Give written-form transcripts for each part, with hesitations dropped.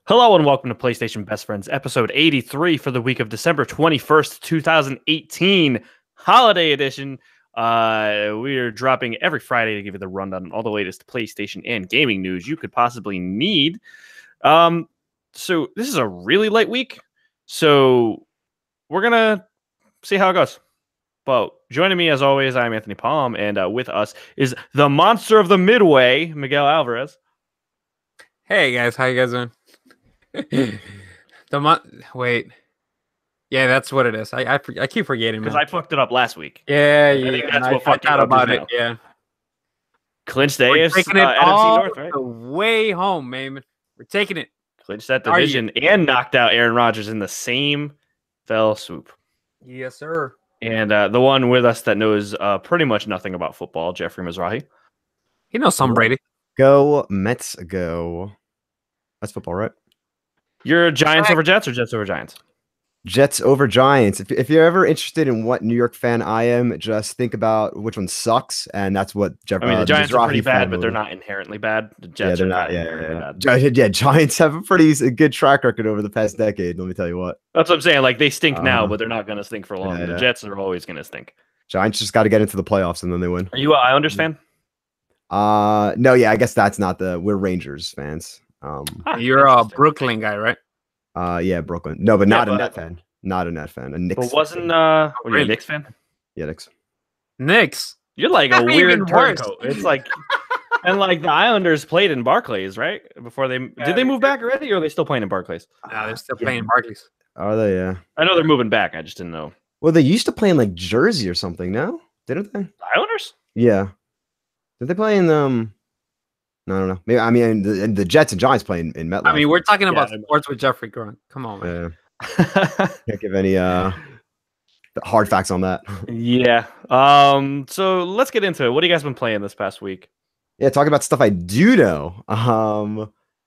Hello and welcome to PlayStation Best Friends, episode 83 for the week of December 21st, 2018, holiday edition. We are dropping every Friday to give you the rundown on all the latest PlayStation and gaming news you could possibly need. So this is a really light week, so we're going to see how it goes. But joining me as always, I'm Anthony Palm, and with us is the monster of the Midway, Miguel Alvarez. Hey guys, how you guys doing? Wait, yeah, that's what it is. I keep forgetting Because I fucked it up last week. Yeah, I think that's what fucked I thought up about just it. now. Yeah, Clinched the we're AFC, taking it NFC all North, right? the way home, man. We're taking it. Clinched that division and knocked out Aaron Rodgers in the same fell swoop. Yes, sir. And the one with us that knows pretty much nothing about football, Jeffrey Mizrahi. He knows some Brady. Go Mets, go. That's football, right? You're Giants over Jets or Jets over Giants? Jets over Giants. If you're ever interested in what New York fan I am, just think about which one sucks, and that's what Jeffrey. I mean, the Giants are pretty bad, but they're not inherently bad. The Jets they're are not. bad. Yeah, Giants have a pretty good track record over the past decade. Let me tell you what. That's what I'm saying. Like they stink now, but they're not going to stink for long. Yeah. The Jets are always going to stink. Giants just got to get into the playoffs and then they win. Are you an Islanders fan? No, yeah, I guess that's not we're Rangers fans. You're a Brooklyn guy, right? Yeah, Brooklyn. No, but not a Net fan. Not a Net fan. A Knicks. But wasn't were you a Knicks fan? Yeah, Knicks. Knicks. You're like a weird turncoat. It's like, and like the Islanders played in Barclays, right? Before did they move back already, or are they still playing in Barclays? No, they're still playing in Barclays. Are they? Yeah. I know they're moving back. I just didn't know. Well, they used to play in like Jersey or something. No, didn't they? The Islanders? Yeah. Did they play in No, I don't know. Maybe the Jets and Giants playing in MetLife. I mean, we're talking about sports with Jeffrey Grunt. Come on, man. Yeah. Can't give any hard facts on that. Yeah. So let's get into it. What have you guys been playing this past week? Yeah, talk about stuff I do know.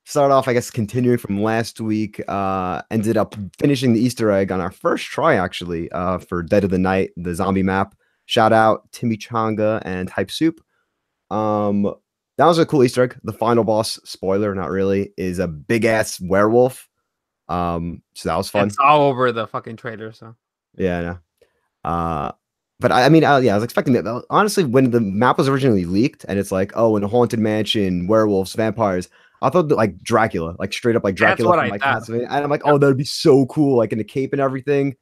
Start off, I guess, continuing from last week. Ended up finishing the Easter egg on our first try, actually, for Dead of the Night, the zombie map. Shout out Timmy Changa and Type Soup. That was a cool Easter egg. The final boss, spoiler, not really, is a big ass werewolf. So that was fun. It's all over the fucking trailer. So yeah, no. But I mean, yeah, I was expecting that. Honestly, when the map was originally leaked, and it's like, oh, in a haunted mansion, werewolves, vampires. I thought that, like Dracula, like straight up like Dracula from like Castlevania. And I'm like, oh, that'd be so cool, like in a cape and everything.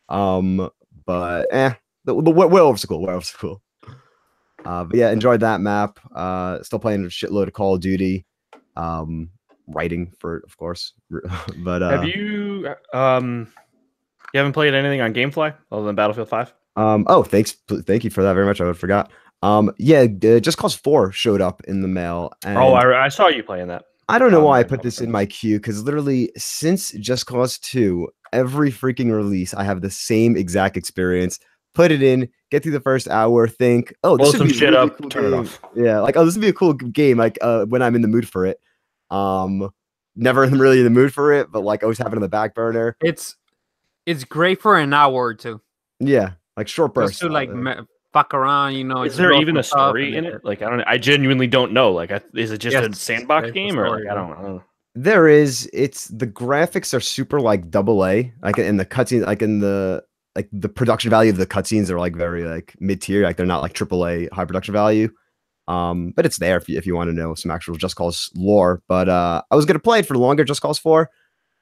But the werewolves are cool. Werewolves are cool. But yeah, enjoyed that map. Still playing a shitload of Call of Duty. Writing for it, of course. But have you haven't played anything on GameFly other than Battlefield 5? Oh, thank you for that very much. I forgot. Yeah, Just Cause 4 showed up in the mail. And I saw you playing that. I don't know why I put this in my queue, because literally since Just Cause 2, every freaking release, I have the same exact experience. Put it in, get through the first hour, think, oh, this would be shit really up, cool turn game. it off. Yeah, like, oh, this would be a cool game, like when I'm in the mood for it. Never really in the mood for it, but like always have it on the back burner. It's great for an hour or two. Yeah, like short bursts. Just to like fuck around, you know. Is there even a story in it? Like I genuinely don't know. Like, is it just a sandbox game, or like I don't know? There is. It's the graphics are super like AA, like in the cutscenes, like in the production value of the cutscenes are like very like mid tier, like they're not like AAA high production value. But it's there if you want to know some actual Just Cause lore. But I was gonna play it for longer, Just Cause 4,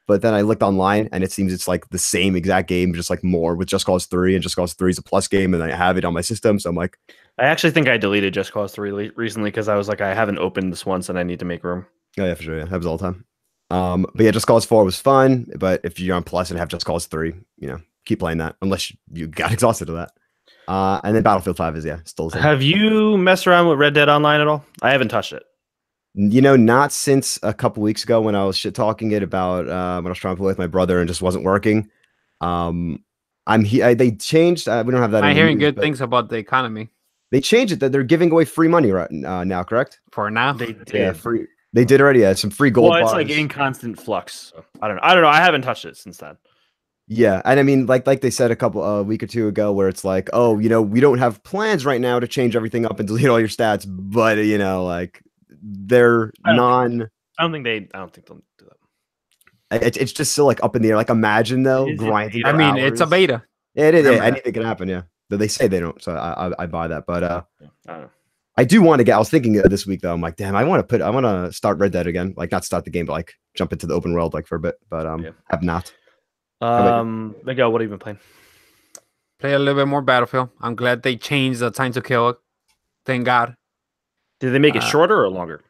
but then I looked online and it seems it's like the same exact game, just like more with Just Cause 3, and Just Cause 3 is a plus game, and I have it on my system. So I'm like, I actually think I deleted Just Cause 3 recently because I was like, I haven't opened this once and I need to make room. Oh yeah, for sure. Yeah, happens all the time. But yeah, Just Cause 4 was fun. But if you're on Plus and have Just Cause 3, keep playing that unless you got exhausted of that. And then Battlefield 5 is still the same. Have you messed around with Red Dead Online at all? I haven't touched it. Not since a couple weeks ago when I was shit talking it about when I was trying to play with my brother and just wasn't working. They changed. We don't have that. I'm hearing good things about the economy. They changed it that they're giving away free money right now. Correct? For now, they did. Yeah, free. They did already. Yeah, some free gold. Well, it's bars. like in constant flux. So I don't know. I haven't touched it since then. Yeah, and I mean, like they said a week or two ago, where it's like, oh, we don't have plans right now to change everything up and delete all your stats, but like they're I don't think they'll do that. It's just still like up in the air. Like imagine though It is grinding. I for mean, it's a hours. beta. Yeah, it is. Yeah, Remember that. anything can happen. Yeah, though they say they don't, so I buy that. But I don't know. I do want to get. I was thinking this week though. I'm like, damn, I want to start Red Dead again. Like not start the game, but like jump into the open world like for a bit. But Yeah. have not. about you? Miguel, what have you been playing? Play a little bit more Battlefield. I'm glad they changed the time to kill. Thank God. Did they make it shorter or longer?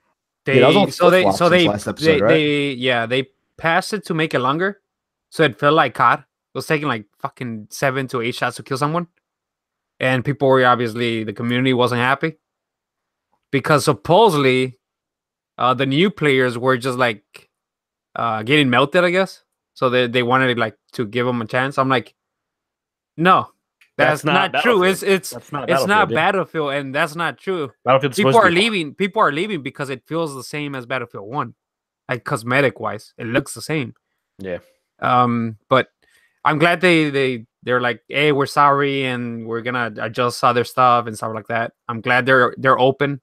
Yeah, that was all They so they flip-flops so since they last episode, right? they passed it to make it longer, so it felt like COD. It was taking like fucking 7 to 8 shots to kill someone, and people were obviously the community wasn't happy because supposedly the new players were just like getting melted, I guess. So they wanted like to give them a chance. I'm like, no, that's not true. It's not yeah. Battlefield, and that's not true. Battlefield's People supposed to are be leaving. People are leaving because it feels the same as Battlefield 1, like cosmetic wise, it looks the same. Yeah. But I'm glad they're like, hey, we're sorry, and we're gonna adjust other stuff and stuff like that. I'm glad they're open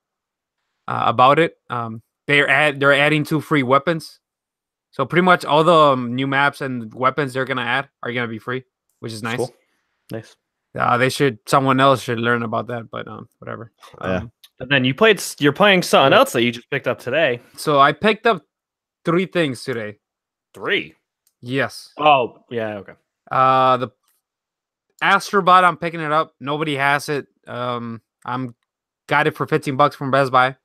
about it. They're adding 2 free weapons, so pretty much all the new maps and weapons they're gonna add are gonna be free, which is nice. Cool. Nice. Someone else should learn about that, but whatever. Yeah. And then you're playing something else that you just picked up today. So I picked up 3 things today. 3. Yes. Oh, yeah, okay. The Astrobot, I'm picking it up. Nobody has it. I'm got it for $15 from Best Buy.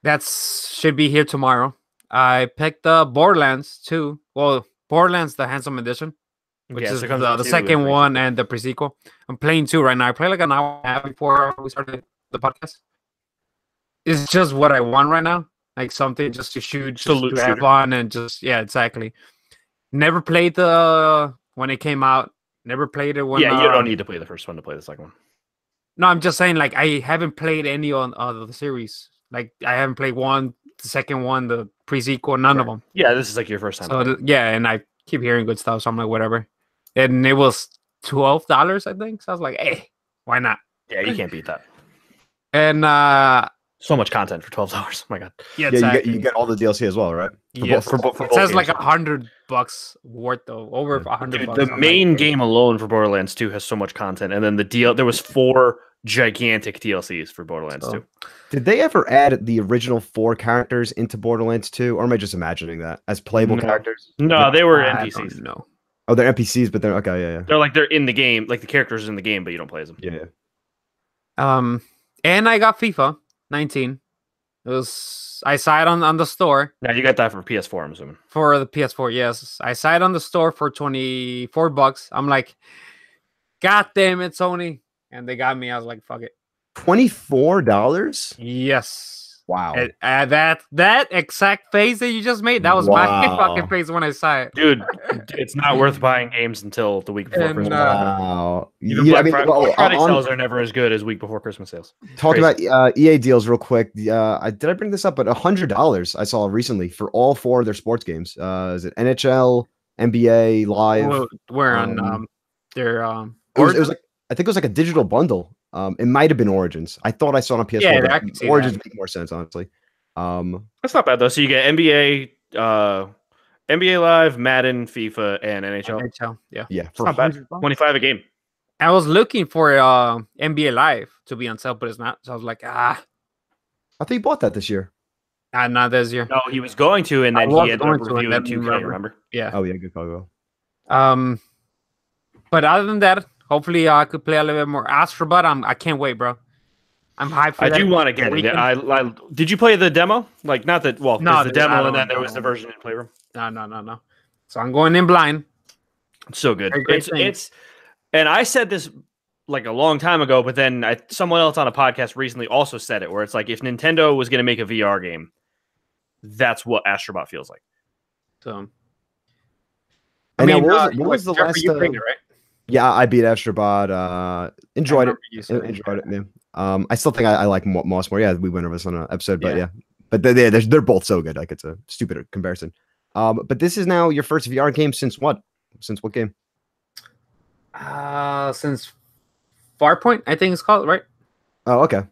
That should be here tomorrow. I picked up Borderlands 2. Well, Borderlands the Handsome Edition, which is the second one and the pre-sequel. I'm playing 2 right now. I played like an hour and a half before we started the podcast. It's just what I want right now. Like something just to shoot, just to have fun, and just exactly. Never played the when it came out. Never played it when. Yeah, you don't need to play the first one to play the second one. No, I'm just saying, like, I haven't played any on the series. Like, I haven't played one, the second one, the pre-sequel, none of them. Yeah, this is like your first time. So and I keep hearing good stuff, so I'm like, whatever. And it was $12, I think. So I was like, hey, why not? Yeah, you can't beat that. And so much content for $12. Oh my god. Yeah, exactly. you get all the DLC as well, right? Yes. For it says like $100 worth though, over $100. Dude, the main game alone for Borderlands 2 has so much content, and then there was 4 gigantic DLCs for Borderlands 2. Did they ever add the original 4 characters into Borderlands 2, or am I just imagining that as playable characters? No, they were NPCs. No. Oh, they're NPCs, but they're okay. Yeah. They're in the game, like the characters in the game, but you don't play as them. Yeah. And I got FIFA 19. I saw it on the store. Now you got that for PS4, I'm assuming. For the PS4, yes. I saw it on the store for $24. I'm like, God damn it, Sony. And they got me. I was like, fuck it. $24? Yes. Wow. That exact face that you just made, that was my fucking face when I saw it. Dude, it's not worth buying games until the week before Christmas. Wow. Black Friday sales are never as good as week before Christmas sales. Talking about EA deals real quick. Did I bring this up? But $100 I saw recently for all 4 of their sports games. Is it NHL, NBA, Live? We're on their it was like, I think it was like a digital bundle. It might have been Origins. I thought I saw it on PS4. Yeah, but Origins make more sense, honestly. That's not bad though. So you get NBA Live, Madden, FIFA, and NHL. Yeah, for not bad. $25 a game. I was looking for NBA Live to be on sale, but it's not. So I was like, I thought you bought that this year. Not this year. No, he was going to, and then he ended up reviewing 2K. Remember? Yeah. Oh yeah, good call. But other than that, hopefully I could play a little bit more Astrobot. I can't wait, bro. I'm hyped for that. I do want to get it. Did you play the demo? Like, not that. Well, no, the demo, and then there was the version in Playroom. No. So I'm going in blind. It's so good. It's, and I said this like a long time ago, but then someone else on a podcast recently also said it, where it's like if Nintendo was going to make a VR game, that's what Astrobot feels like. So, I mean, what was the last? You picked it, right? Yeah, I beat Astrobot. Enjoyed it. Enjoyed it, man. I still think I like Moss more. Yeah, we went over this on an episode, but yeah. But they're both so good. Like it's a stupid comparison. But this is now your first VR game since what? Since what game? Since Farpoint, I think it's called, right? Oh, okay.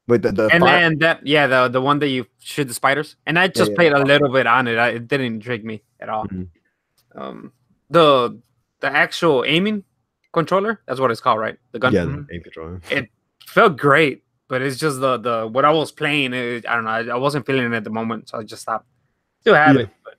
Wait, the And fire? then the one that you shoot the spiders. And I just played a little bit on it. It didn't intrigue me at all. Mhm. The actual aiming controller, that's what it's called, right? The gun. Yeah, the aim controller. It felt great, but it's just the what I was playing. I don't know. I wasn't feeling it at the moment, so I just stopped. Still have it, but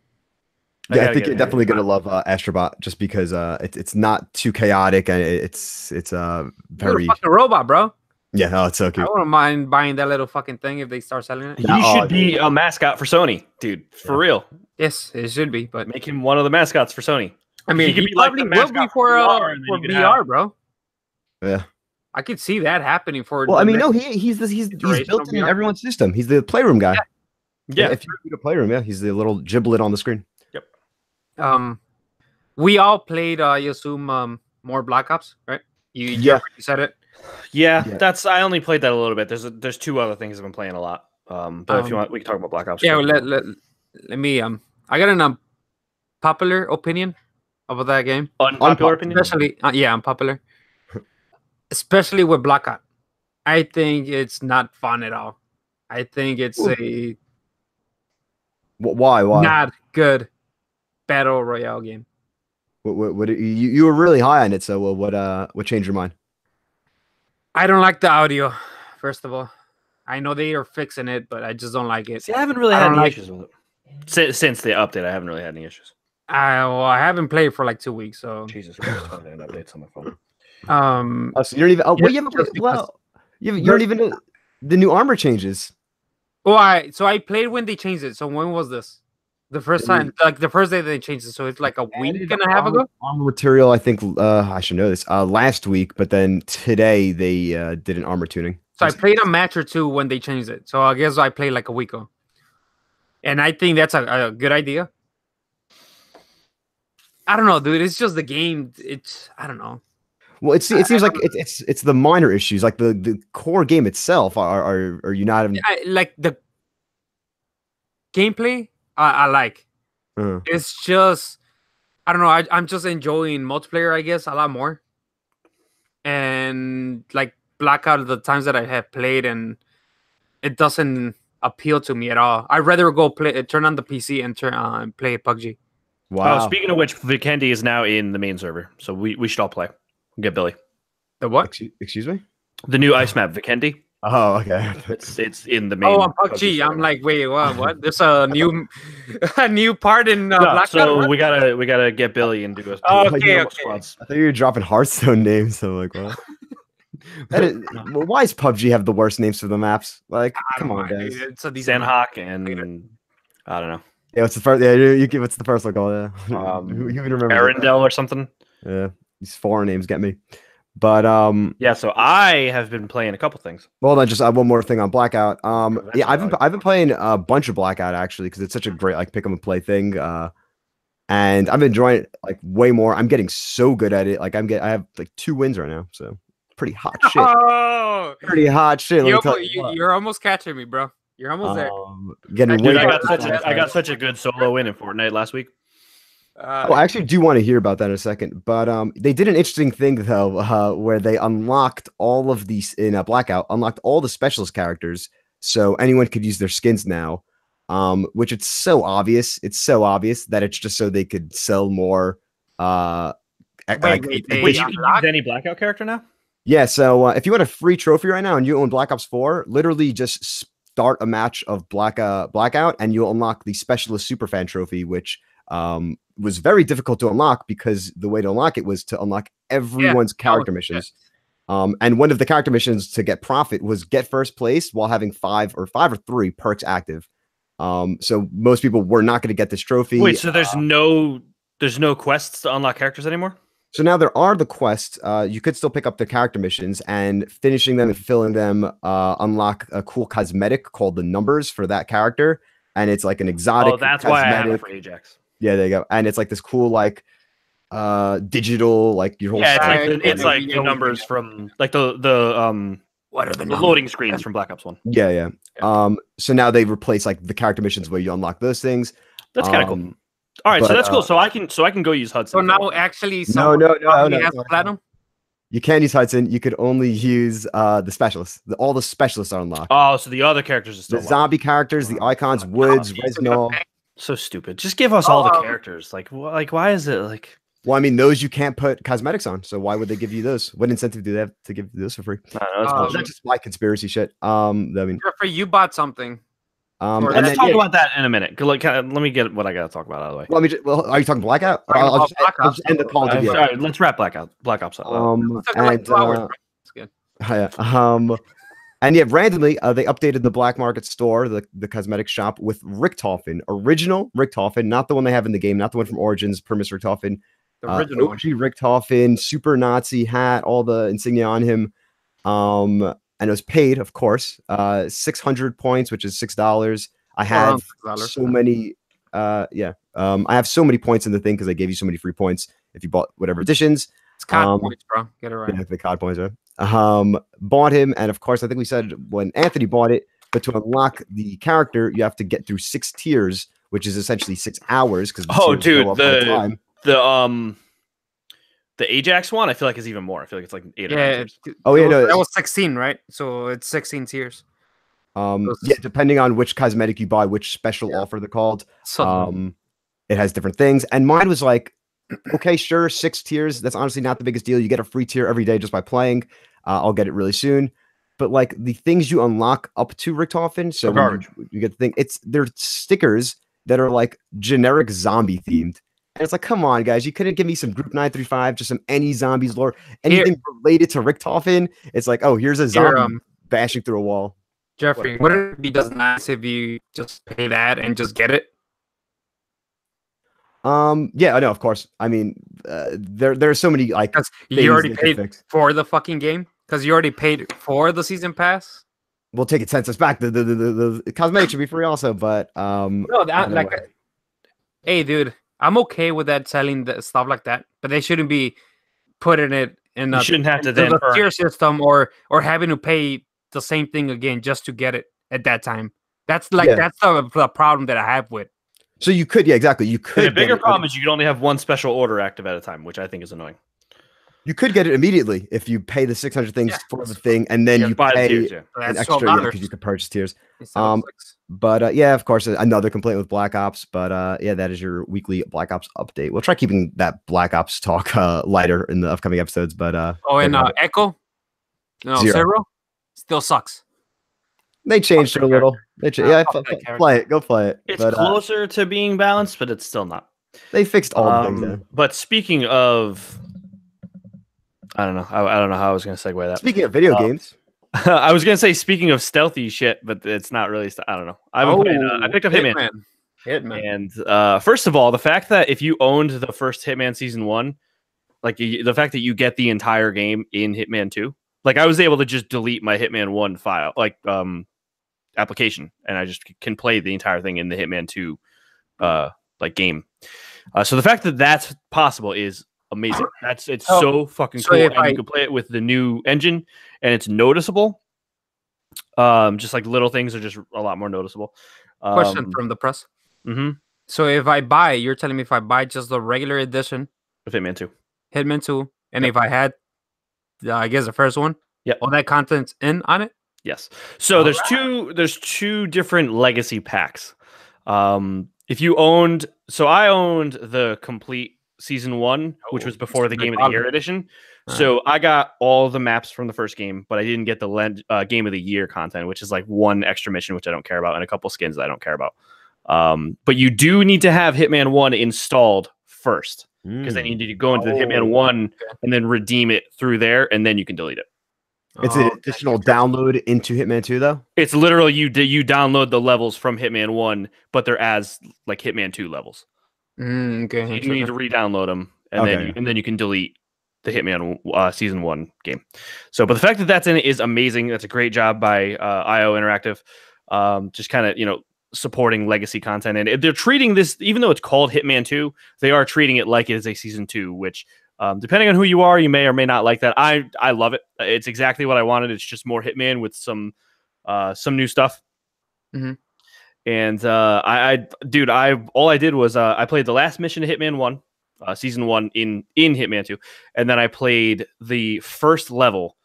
Yeah, I think you're definitely gonna love Astrobot just because it's not too chaotic and it's very you're a fucking robot, bro. yeah. Oh, it's so I cute. wouldn't mind buying that little fucking thing if they start selling it. He should be a mascot for Sony, dude. For real. Yes, it should be, but Make him one of the mascots for Sony. I mean, he probably will be for VR, bro. Yeah, I could see that happening for. well, I mean, no, he's built in everyone's system. He's the playroom guy. Yeah. If you read a playroom, yeah, he's the little giblet on the screen. Yep. We all played. You assume more Black Ops, right? You said it. Yeah, I only played that a little bit. There's two other things I've been playing a lot. But if you want, we can talk about Black Ops. Yeah, well, let me. I got an unpopular opinion about that game. Unpopular opinion, especially unpopular, especially with Black Ops. I think it's not fun at all. I think it's Why? not good battle royale game. What you were really high on it, so what changed your mind? I don't like the audio. First of all, I know they are fixing it, but I just don't like it. See, I haven't really had any issues with it since the update. I haven't really had any issues. I haven't played for like 2 weeks, so Jesus Christ, I haven't had updates on my phone. So you don't even. Oh, well, you haven't played. Well, you don't even know the new armor changes. Oh, I played when they changed it. So when was this? The first time, like the first day they changed it. So it's like a week and a half ago. Armor material, I think. I should know this. Last week, but then today they did an armor tuning. So I played a match or two when they changed it. So I guess I played like a week ago, and I think that's a good idea. I don't know, dude. It's just the game. I don't know. Well, it seems like it's the minor issues, like the core game itself. Are you not even like the gameplay? I like. It's just I don't know. I'm just enjoying multiplayer, I guess, a lot more. And like Blackout, the times that I have played, and it doesn't appeal to me at all. I'd rather go turn on the PC and play PUBG. Wow. Speaking of which, Vikendi is now in the main server, so we should all play. We'll get Billy. The what? Excuse me? The new ice map, Vikendi. Oh, okay. It's in the main. Oh, on PUBG. I'm like, wait, what? There's a new part in Blackout. So we gotta get Billy and do okay. Squads. I thought you were dropping Hearthstone names. So I'm like, well. Well, why does PUBG have the worst names for the maps? Like, come on, guys. It's a Sandhawk and I don't know. Yeah, what's the first? Yeah, you give what's the first one called? Who can remember? Arendelle or something. Yeah, these foreign names get me. But yeah. So I have been playing a couple things. Well, then just one more thing on Blackout. Yeah, I've been playing a bunch of Blackout actually because it's such a great like pick 'em and play thing. And I've been enjoying it like way more. I'm getting so good at it. Like I have like 2 wins right now, so pretty hot shit. Oh, pretty hot shit. You're almost catching me, bro. You're almost there. Dude, I got such a good solo win in Fortnite last week. I actually do want to hear about that in a second, but they did an interesting thing though, where they unlocked all of these in a Blackout, unlocked all the specialist characters, so anyone could use their skins now. Which it's so obvious. It's so obvious that it's just so they could sell more. Wait, you can use any Blackout character now? Yeah. So if you want a free trophy right now and you own Black Ops 4, literally just start a match of Blackout, and you'll unlock the Specialist Superfan trophy, which was very difficult to unlock because the way to unlock it was to unlock everyone's character missions. And one of the character missions to get profit was get first place while having 5 or 3 perks active. So most people were not going to get this trophy. Wait, so there's no quests to unlock characters anymore? So now there are the quests. You could still pick up the character missions, and finishing them and fulfilling them unlock a cool cosmetic called the numbers for that character. And it's like an exotic. Oh, that's cosmetic. why I have it for Ajax. Yeah, there you go. And it's like this cool, like digital, like your whole. Yeah, it's like the numbers from like the what are the loading screens from Black Ops 1. Yeah. So now they replace like the character missions where you unlock those things. That's kind of cool. All right, so that's cool. So I can go use Hudson. So now actually, no, has platinum. You can't use Hudson. You could only use the specialists. All the specialists are unlocked. Oh, so the other characters are still The zombie characters, the icons, Woods, Reznor. So stupid. Just give us all the characters. Like why is it like? Well, I mean, those you can't put cosmetics on. So why would they give you those? What incentive do they have to give you those for free? I don't know, That's just my conspiracy shit. I mean, Jeffrey, you bought something. Let's talk about that in a minute. Like, let me get what I got to talk about out of the way. Let me just, well, are you talking Blackout? I'll just end the call. Sorry, let's wrap Black Ops up. It's good. And yeah, randomly they updated the black market store, the cosmetic shop with Richtofen, original Richtofen, not the one they have in the game, not the one from Origins, Primus Richtofen. The original OG Richtofen, super Nazi hat, all the insignia on him. And it was paid, of course, 600 points, which is $6. I have so many, I have so many points in the thing because I gave you so many free points if you bought whatever editions. It's COD points, bro. Get it right. Yeah, the COD points, right? Bought him, and of course, I think we said when Anthony bought it, but to unlock the character, you have to get through 6 tiers, which is essentially 6 hours. Because the Ajax one, I feel like is even more. I feel like it's like 8 or 9 tiers. That was 16, right? So it's 16 tiers. Yeah, depending on which cosmetic you buy, which special offer they're called. It has different things. And mine was like, okay, sure, 6 tiers. That's honestly not the biggest deal. You get a free tier every day just by playing. I'll get it really soon. But like the things you unlock up to Richtofen, so you get the thing, they're stickers that are like generic zombie themed. And it's like, come on, guys, you couldn't give me some Group 935, just some any zombies lore, anything related to Richtofen. It's like, oh, here's a zombie bashing through a wall. Jeffrey, would it be just nice if you just pay that and just get it? Yeah, I know, of course. I mean, there are so many like you already paid for the fucking game because you already paid for the season pass. We'll take it census back. The cosmetics should be free also, but no, hey, dude. I'm okay with that selling stuff like that, but they shouldn't be putting it in you shouldn't have to then the tier system or having to pay the same thing again just to get it at that time. That's like that's the problem that I have with. So you could, exactly. You could. The bigger problem is you can only have one special order active at a time, which I think is annoying. You could get it immediately if you pay the 600 things for the thing, and then you buy pay the tiers, an extra because you could purchase tiers. But yeah, of course, another complaint with Black Ops. But yeah, that is your weekly Black Ops update. We'll try keeping that Black Ops talk lighter in the upcoming episodes. But Echo, Zero still sucks. They changed it a little. Play it. Go play it. It's closer to being balanced, but it's still not. They fixed all the things there. But speaking of, I don't know. I don't know how I was going to segue that. Speaking of video games. I was gonna say speaking of stealthy shit, but it's not really. I don't know. I picked up Hitman. And first of all, the fact that if you owned the first Hitman season 1, like the fact that you get the entire game in Hitman 2, like I was able to just delete my Hitman 1 file, like application, and I just can play the entire thing in the Hitman 2 like game. So the fact that that's possible is amazing. It's so fucking cool. And you can play it with the new engine, and it's noticeable. Just like little things are just a lot more noticeable. Question from the press. Mm-hmm. So you're telling me if I buy just the regular edition of Hitman 2, and if I had, I guess the first one, all that content's in on it. Yes. So there's two different legacy packs. If you owned, so I owned the complete season 1, which was before the Game of the Year edition. So I got all the maps from the first game, but I didn't get the Game of the Year content, which is like one extra mission, which I don't care about, and a couple skins that I don't care about. But you do need to have Hitman 1 installed first, because then you need to go into the Hitman 1 and then redeem it through there, and then you can delete it. It's an additional download into Hitman 2, though? It's literally you download the levels from Hitman 1, but they're as like Hitman 2 levels. Okay. So you need to re-download them, and then you can delete the Hitman season 1 game. So, but the fact that that's in it is amazing. That's a great job by IO Interactive. Just kind of supporting legacy content, and they're treating this, even though it's called Hitman 2, they are treating it like it is a season 2, which depending on who you are, you may or may not like that. I love it. It's exactly what I wanted. It's just more Hitman with some new stuff. Mm-hmm. And all I did was I played the last mission of Hitman 1. season 1 in Hitman 2, and then I played the first level.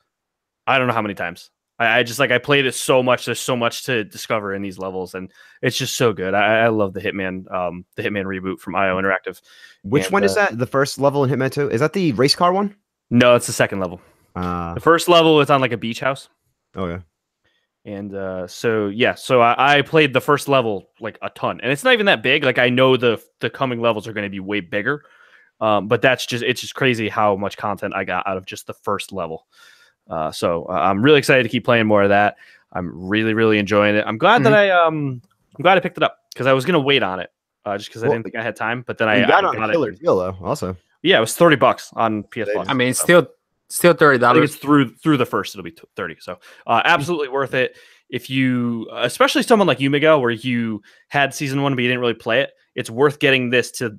I don't know how many times. I just I played it so much. There's so much to discover in these levels, and it's just so good. I love the Hitman reboot from IO Interactive. Which one is that? The first level in Hitman 2? Is that the race car one? No, it's the second level. The first level is on like a beach house. Oh yeah. And so I played the first level like a ton, and it's not even that big. Like I know the coming levels are going to be way bigger, but it's just crazy how much content I got out of just the first level. So I'm really excited to keep playing more of that. I'm really, really enjoying it. I'm glad that I'm glad I picked it up because I was gonna wait on it just because I didn't think I had time. But then I got on a killer deal though. Also, yeah, it was $30 on PS Plus. I mean, it's still $30. I think it's through the first. It'll be 30. So absolutely worth it. If you, especially someone like you, Miguel, where you had season 1 but you didn't really play it, it's worth getting this to.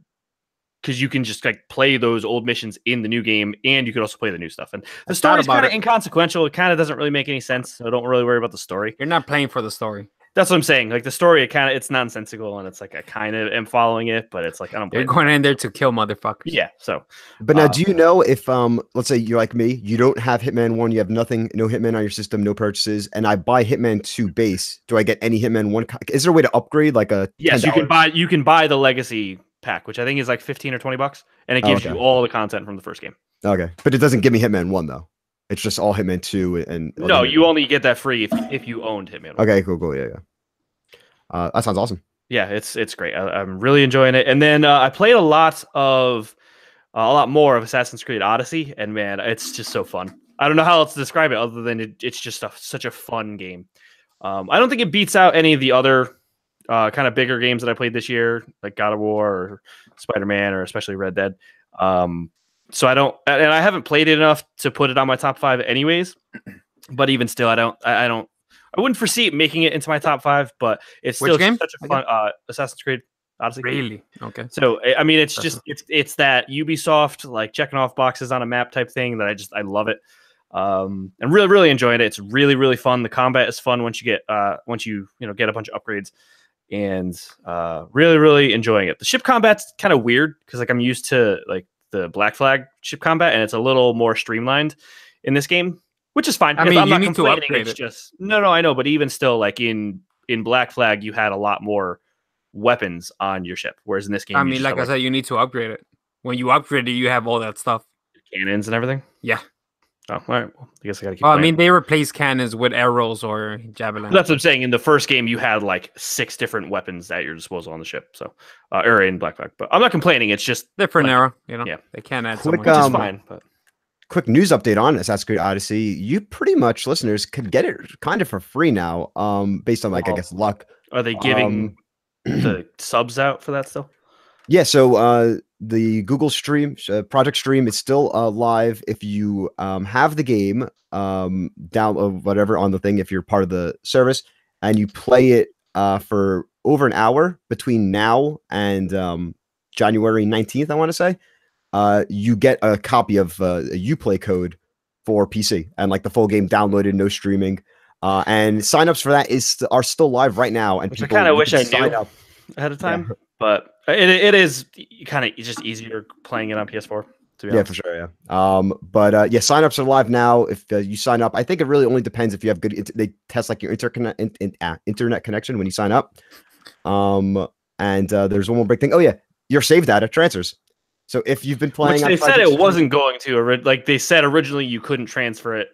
Because you can just play those old missions in the new game, and you can also play the new stuff. And the story's kind of inconsequential. It kind of doesn't really make any sense. So don't really worry about the story. You're not playing for the story. That's what I'm saying. Like the story, it's nonsensical, and it's I kind of am following it, but it's I don't. You're going in there to kill motherfuckers. Yeah. So, but now, do you know if let's say you're like me, you don't have Hitman 1, you have nothing, no Hitman on your system, no purchases, and I buy Hitman 2 base, do I get any Hitman 1? Is there a way to upgrade like a? Yes, $10? You can buy the legacy pack, which I think is like $15 or $20, and it gives you all the content from the first game. Okay, but it doesn't give me Hitman 1 though. It's just all Hitman 2 and no, you only get that free if you owned Hitman 1. Okay, cool, yeah. That sounds awesome. Yeah, it's great. I'm really enjoying it. And then I played a lot more of Assassin's Creed Odyssey, and man, it's just so fun. I don't know how else to describe it other than it's just such a fun game. I don't think it beats out any of the other kind of bigger games that I played this year, like God of War or Spider-Man or especially Red Dead. So I haven't played it enough to put it on my top 5 anyways, but even still, I wouldn't foresee it making it into my top 5, but it's still such a fun, Assassin's Creed Odyssey. Really? Okay. So, I mean, it's just, it's that Ubisoft, like checking off boxes on a map type thing that I love it. And really, really enjoying it. It's really, really fun. The combat is fun once you get a bunch of upgrades. And really, really enjoying it. The ship combat's kind of weird because I'm used to the Black Flag ship combat, and it's a little more streamlined in this game, which is fine. I mean, I'm not need to upgrade it's just no, I know, but even still, in Black Flag, you had a lot more weapons on your ship, whereas in this game, I mean, like I said, you need to upgrade it. When you upgrade it, you have all that stuff, cannons and everything. Yeah. Oh, all right. Well, I guess I gotta keep. I mean, they replace cannons with arrows or javelins. That's what I'm saying. In the first game, you had 6 different weapons at your disposal on the ship. So, or in Black Flag, but I'm not complaining. It's just different era. Yeah, they can't add quick, which is fine. But quick news update on Assassin's Creed Odyssey. You pretty much, listeners, could get it kind of for free now. Based on I guess luck. Are they giving the subs out for that still? Yeah, so the Google Stream, Project Stream is still live. If you have the game down whatever on the thing, if you're part of the service, and you play it for over an hour between now and January 19th, I want to say, you get a copy of a Uplay code for PC and the full game downloaded, no streaming. And signups for that are still live right now. And I kind of wish I knew ahead of time. Yeah. But it is kind of just easier playing it on PS4. To be honest. For sure. Yeah. But signups are live now. If you sign up, I think it really only depends if you have good. They test your internet connection when you sign up. And there's one more big thing. Oh yeah, your save data transfers. So if you've been playing, which they said it wasn't going to. They said originally you couldn't transfer it,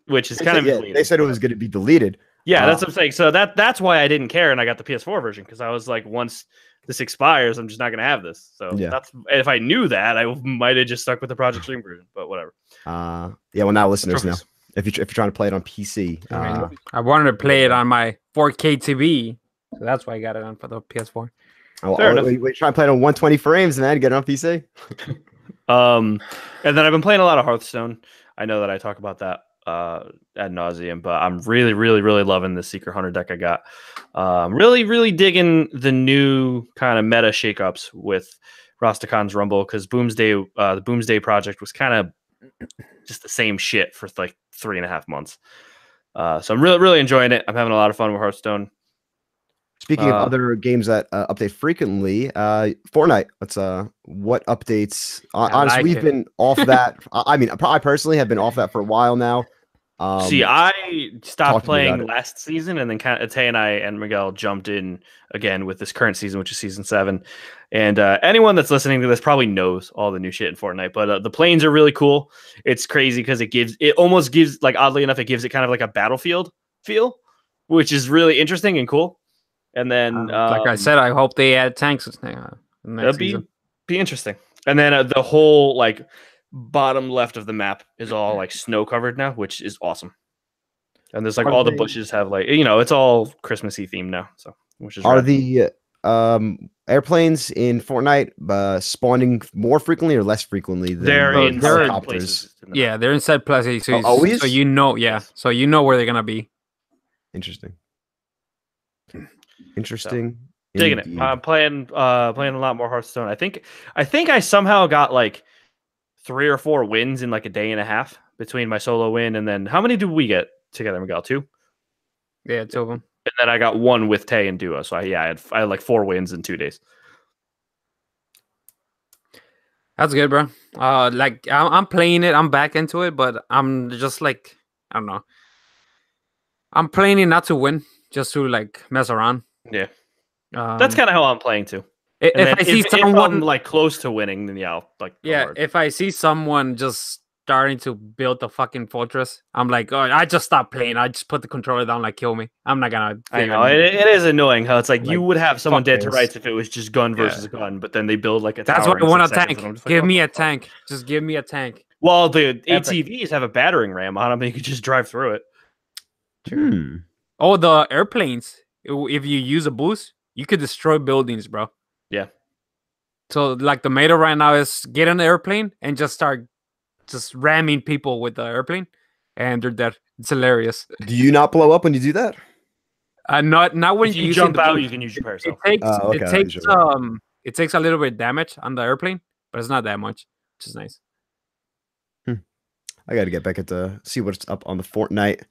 which is kind of. Yeah, they said it was going to be deleted. Yeah, that's what I'm saying. So that's why I didn't care, and I got the PS4 version because I was like, once this expires, I'm just not going to have this. So that's if I knew that, I might have just stuck with the Project Stream version. But whatever. Well, now listeners know if you're trying to play it on PC. I wanted to play it on my 4K TV, so that's why I got it on for the PS4. We try and play it on 120 frames, man. Get it on PC. And then I've been playing a lot of Hearthstone. I know that I talk about that ad nauseum, but I'm really, really, really loving the Secret Hunter deck I got. Really, really digging the new kind of meta shakeups with Rastakhan's Rumble because the Boomsday project was kind of just the same shit for 3.5 months. So I'm really, really enjoying it. I'm having a lot of fun with Hearthstone. Speaking of other games that update frequently, Fortnite. What updates? Honestly, we've been off that. I mean, I personally have been off that for a while now. See, I stopped playing it. last season, and then Tay and I and Miguel jumped in again with this current season, which is season 7. And anyone that's listening to this probably knows all the new shit in Fortnite. But the planes are really cool. It's crazy because it almost gives, like, oddly enough, it gives it kind of like a Battlefield feel, which is really interesting and cool. And then, like I said, I hope they add tanks next season. Be interesting. And then the whole like bottom left of the map is all like snow covered now, which is awesome. And there's like all the bushes have like, it's all Christmassy themed now. So which is the airplanes in Fortnite spawning more frequently or less frequently than they're in helicopters? They're inside places. So always? So so you know where they're gonna be. Interesting. So, digging it. I'm playing a lot more Hearthstone. I think I somehow got like 3 or 4 wins in like a day and a half between my solo win and then how many did we get together, Miguel? 2? Yeah, 2 of them. And then I got 1 with Tay and duo. So I had like 4 wins in 2 days. That's good, bro. Like I'm playing it. I'm back into it, but I'm just like, I don't know. I'm playing it not to win, just to like mess around. Yeah, that's kind of how I'm playing too. If I see someone like close to winning, then I'll like. If I see someone just starting to build the fucking fortress, I'm like, oh, I just stop playing. I just put the controller down, like, kill me. I'm not gonna. I know it is annoying how it's like you would have someone dead to rights if it was just gun versus gun, but then they build like a. That's tower why I want a tank. Give me a tank. Just give me a tank. Well, the ATVs have a battering ram on them, and you could just drive through it. Oh, the airplanes. If you use a boost, you could destroy buildings, bro. Yeah. So, like, the meta right now is get on the airplane and just start just ramming people with the airplane, and they're dead. It's hilarious. Do you not blow up when you do that? Not when you jump out. You can use your parasol. It takes a little bit of damage on the airplane, but it's not that much, which is nice. I got to get back to see what's up on the Fortnite.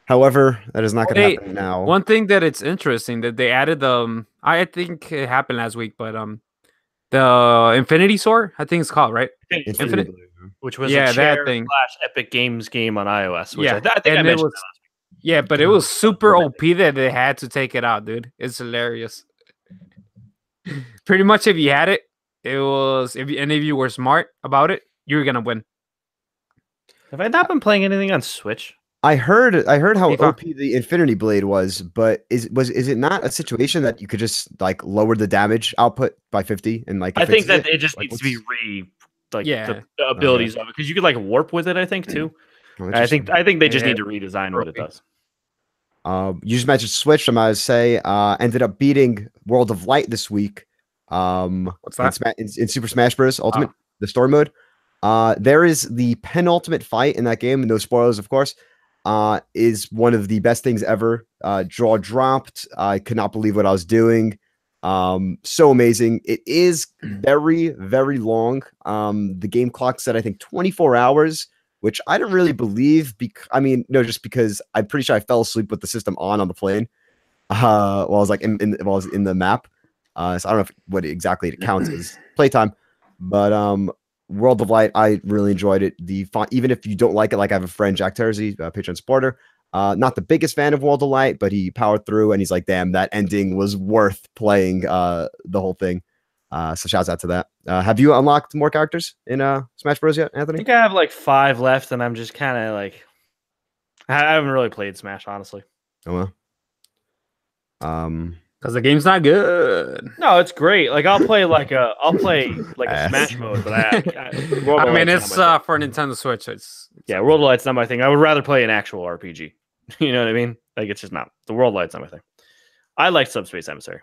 However, that is not going to happen now. One thing that it's interesting that they added I think it happened last week, but the Infinity Sword, I think it's called, right? Infinity, which was a that thing / Epic Games game on iOS. Which I think I mentioned. Yeah, but it was super OP that they had to take it out, dude. It's hilarious. Pretty much, if you had it, it was if you were smart about it, you were gonna win. Have I not been playing anything on Switch? I heard how OP the Infinity Blade was, but is it not a situation that you could just like lower the damage output by 50 and like? I think that it just needs to be the abilities of it, because you could like warp with it. I think too. I think they just need to redesign what it does. You just mentioned Switch. I'm gonna say ended up beating World of Light this week. What's that? In Super Smash Bros. Ultimate, the story mode. There is the penultimate fight in that game. No spoilers, of course. Is one of the best things ever. Jaw dropped. I could not believe what I was doing. So amazing. It is very, very long. The game clock said I think 24 hours, which I don't really believe. Just because I'm pretty sure I fell asleep with the system on the plane. While I was like in the map. So I don't know what exactly it counts as playtime, but World of Light, I really enjoyed it. Even if you don't like it, like I have a friend, Jack Terzi, Patreon supporter, not the biggest fan of World of Light, but he powered through and he's like, damn, that ending was worth playing the whole thing. So shouts out to that. Have you unlocked more characters in Smash Bros. Yet, Anthony? I think I have like 5 left, and I'm just kind of like, I haven't really played Smash, honestly. Oh well. Because the game's not good. No, it's great. Like I'll play like a Smash mode, but it's for Nintendo Switch. It's World of Light's not my thing. I would rather play an actual RPG. You know what I mean? Like it's just not the World of Light's not my thing. I like Subspace Emissary.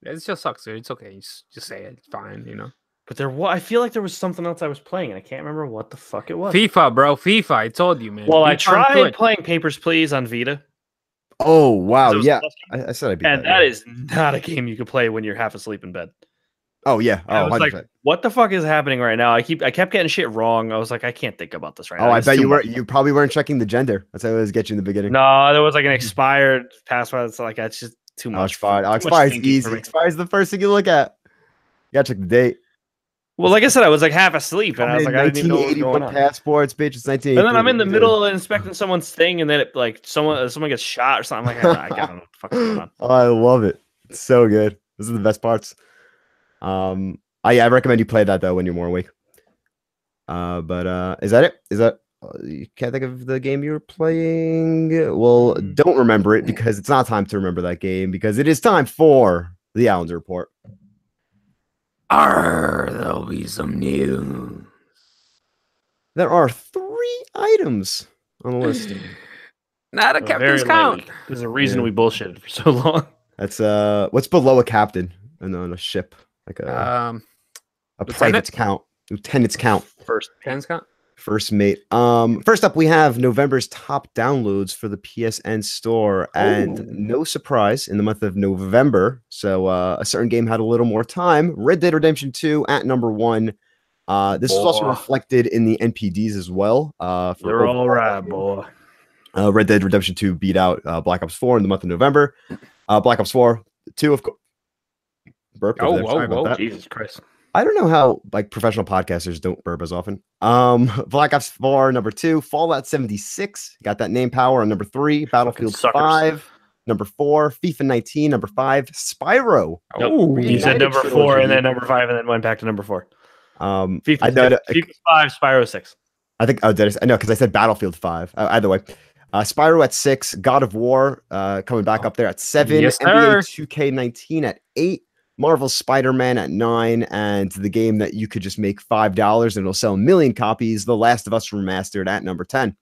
It just sucks, dude. It's okay. Just say it. It's fine, you know. But I feel like there was something else I was playing, and I can't remember what the fuck it was. FIFA, bro. FIFA. I told you, man. Well, I tried playing Papers, Please on Vita. Oh wow, yeah. I said I beat and that is not a game you can play when you're half asleep in bed. Oh yeah. I was like, what the fuck is happening right now? I kept getting shit wrong. I was like, I can't think about this right now. Oh, I bet you probably weren't checking the gender. That's how it was get you in the beginning. No, there was like an expired password. It's like it's Too Oh, much. expired. Too much Expired's thinking for easy. me. Expired's the first thing you look at. You gotta check the date. Well, like I said, I was like half asleep, and I was like, I didn't even know what was going 1981 on. passports, bitch. It's 1983. And then I'm in the middle of inspecting someone's thing, and then it like someone gets shot or something. I'm like, I don't know what the fuck's going on. Oh, I love it. It's so good. This is the best parts. I recommend you play that though when you're more awake. But is that it? Is that you can't think of the game you were playing? Well, don't remember it because it's not time to remember that game because it is time for the Allens Report. There'll be some news. There are 3 items on the list. Not a Very captain's count. lightly. There's a reason we bullshitted for so long. That's what's below a captain and on a ship, like a private count, lieutenant's count, First. Captain's count. first mate. First up, we have November's top downloads for the PSN store, and no surprise, in the month of November, so a certain game had a little more time. Red Dead Redemption 2 at number 1. This was also reflected in the NPDs as well. You're all right, boy. Red Dead Redemption 2 beat out Black Ops 4 in the month of November. Black Ops 4 2, of course. Burp. Whoa, Jesus Christ. I don't know how like professional podcasters don't burp as often. Black Ops 4, number 2, Fallout 76, got that name power on number 3, Battlefield 5, number 4, FIFA 19, number 5, Spyro. Oh, you said number 4 and then number 5 and then went back to number 4. FIFA 5, Spyro 6. I think did I know because I said Battlefield 5. Either way. Spyro at 6, God of War coming back up there at 7, yes, NBA 2K19 at 8, Marvel's Spider-Man at 9, and the game that you could just make $5 and it'll sell 1 million copies, The Last of Us Remastered at number 10.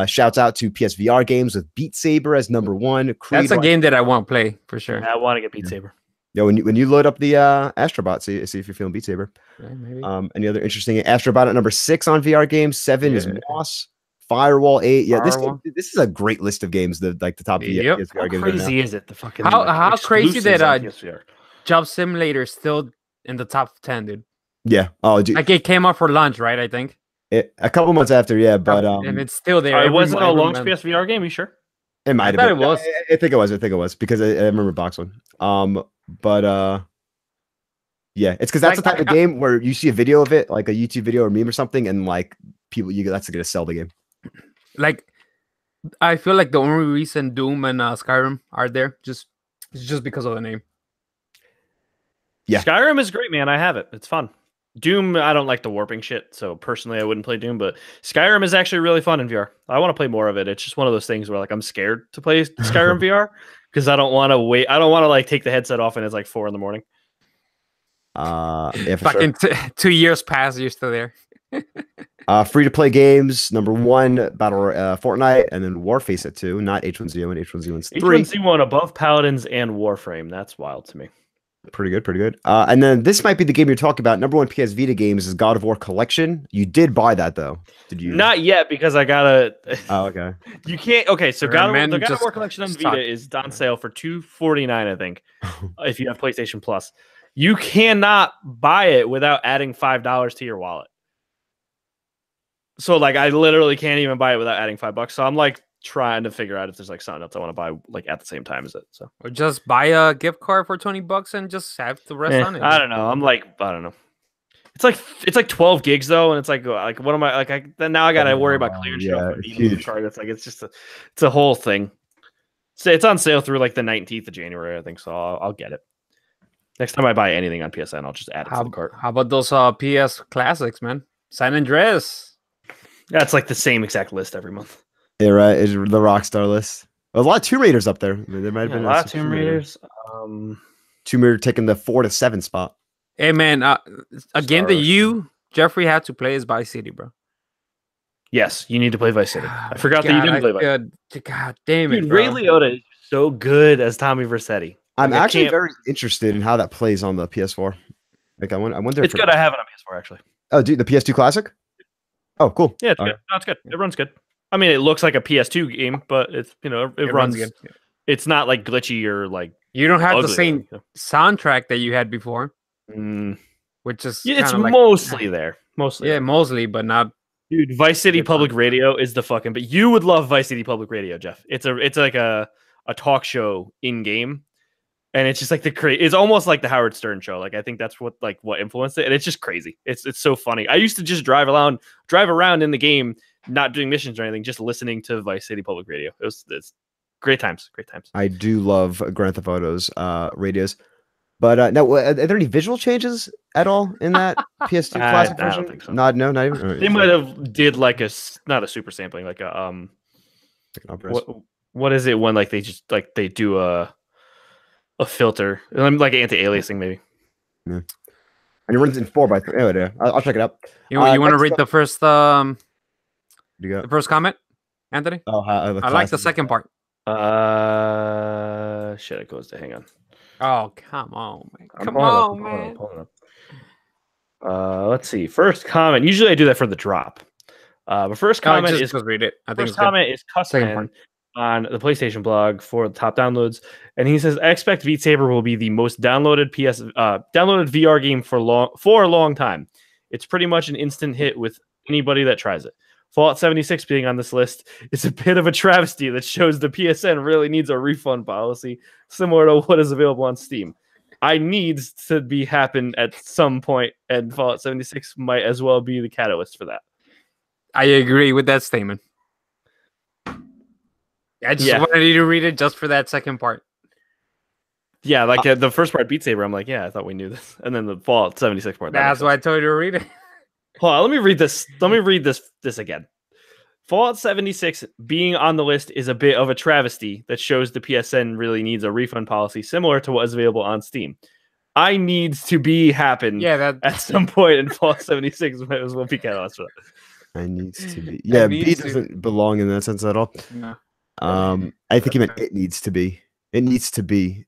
Shouts out to PSVR games with Beat Saber as number 1. That's a game that I want to play for sure. Yeah, I want to get Beat Saber. Yeah, when you load up the Astrobot, see if you're feeling Beat Saber. Maybe. Any other interesting Astrobot at number 6 on VR games. 7 is Moss. Firewall 8. Yeah, this is a great list of games. The top Yep. PSVR games. How crazy is it? The fucking how crazy that PSVR. Job Simulator is still in the top 10, dude. Yeah. Oh, dude. Like it came up for launch, right? I think A couple months after, yeah, but and it's still there. It wasn't a launch PSVR game. You sure? It might have been. It was. I think it was because I remember Box One. But yeah, it's because that's the type of game where you see a video of it, like a YouTube video or meme or something, and like people, that's gonna sell the game. Like, I feel like the only reason Doom and Skyrim are there it's just because of the name. Yeah, Skyrim is great, man. I have it. It's fun. Doom, I don't like the warping shit, so personally, I wouldn't play Doom. But Skyrim is actually really fun in VR. I want to play more of it. It's just one of those things where like I'm scared to play Skyrim VR because I don't want to wait. I don't want to like take the headset off and it's like 4 a.m. Yeah, for fucking 2 years past, you're still there. Free to play games, number 1, Fortnite, and then Warface at 2, not H1Z1 and H1Z1's 3. H1Z1 above Paladins and Warframe. That's wild to me. Pretty good. And then this might be the game you're talking about. Number 1 PS Vita games is God of War Collection. You did buy that though, did you? Not yet because I gotta. Oh, okay. You can't. Okay, so the God of War Collection on stock. Vita is on sale for $249, I think, if you have PlayStation Plus. You cannot buy it without adding $5 to your wallet. So like, I literally can't even buy it without adding $5. So I'm like trying to figure out if there's like something else I want to buy like at the same time as it. So or just buy a gift card for $20 and just have the rest on it. I don't know. I don't know. It's like 12 gigs though, and it's like what am I like? Then now I gotta worry about clearing stuff. The card. It's like it's a whole thing. So it's on sale through like the 19th of January, I think. So I'll get it. Next time I buy anything on PSN, I'll just add it to the cart. How about those PS classics, man? San Andreas. That's like the same exact list every month. Yeah, right. It's the Rockstar list. There's a lot of Tomb Raiders up there. There might have been a lot of Tomb Raiders. Tomb Raider taking the 4 to 7 spot. Hey, man, a game that you, Jeffrey, had to play is Vice City, bro. Yes, you need to play Vice City. I forgot that you didn't play Vice City. God damn it, dude, Ray Liotta is so good as Tommy Vercetti. I'm actually very interested in how that plays on the PS4. Like, I wonder. It's good. I have it on PS4 actually. Oh, dude, the PS2 Classic. Oh, cool. Yeah, it's good. No, it's good. It runs good. I mean, it looks like a PS2 game, but it's it runs good. It's not like glitchy or like you don't have the same soundtrack that you had before, which is it's mostly there. Mostly, but not. Dude, Vice City Public Radio is the fucking. But you would love Vice City Public Radio, Jeff. It's like a a talk show in game. And it's just like it's almost like the Howard Stern show. Like, I think that's what influenced it. And it's just crazy. It's so funny. I used to just drive around in the game, not doing missions or anything, just listening to Vice City Public Radio. It's great times. I do love Grand Theft Auto's radios. But now, are there any visual changes at all in that PS2 classic version? I don't think so. Not even. They might have did like not a super sampling, like a what is it when like they just like they do a filter, like anti-aliasing maybe. Yeah. And it runs in 4x3. Anyway, I'll check it out. You want to read the first the first comment, Anthony? Oh, I like the second part. Shit, it goes to hang on. Oh, come on, man. Come on, man. Let's see. First comment. Usually I do that for the drop. But first comment just read it. I think first comment is Cussman on the PlayStation blog for the top downloads, and he says, "I expect Beat Saber will be the most downloaded downloaded VR game for a long time. It's pretty much an instant hit with anybody that tries it. Fallout 76 being on this list is a bit of a travesty that shows the PSN really needs a refund policy similar to what is available on Steam. I needs to be happen at some point, and Fallout 76 might as well be the catalyst for that." I agree with that statement. I just wanted you to read it just for that second part. Yeah, like the first part, Beat Saber, I'm like, yeah, I thought we knew this. And then the Fallout 76 part. That's why I told you to read it. Hold on, let me read this. Let me read this again. Fallout 76 being on the list is a bit of a travesty that shows the PSN really needs a refund policy similar to what is available on Steam. I needs to be happen at some point, in Fallout 76 might as well be catalyst for that. I needs to be. Yeah, B doesn't belong in that sense at all. No. I think he meant it needs to be. It needs to be.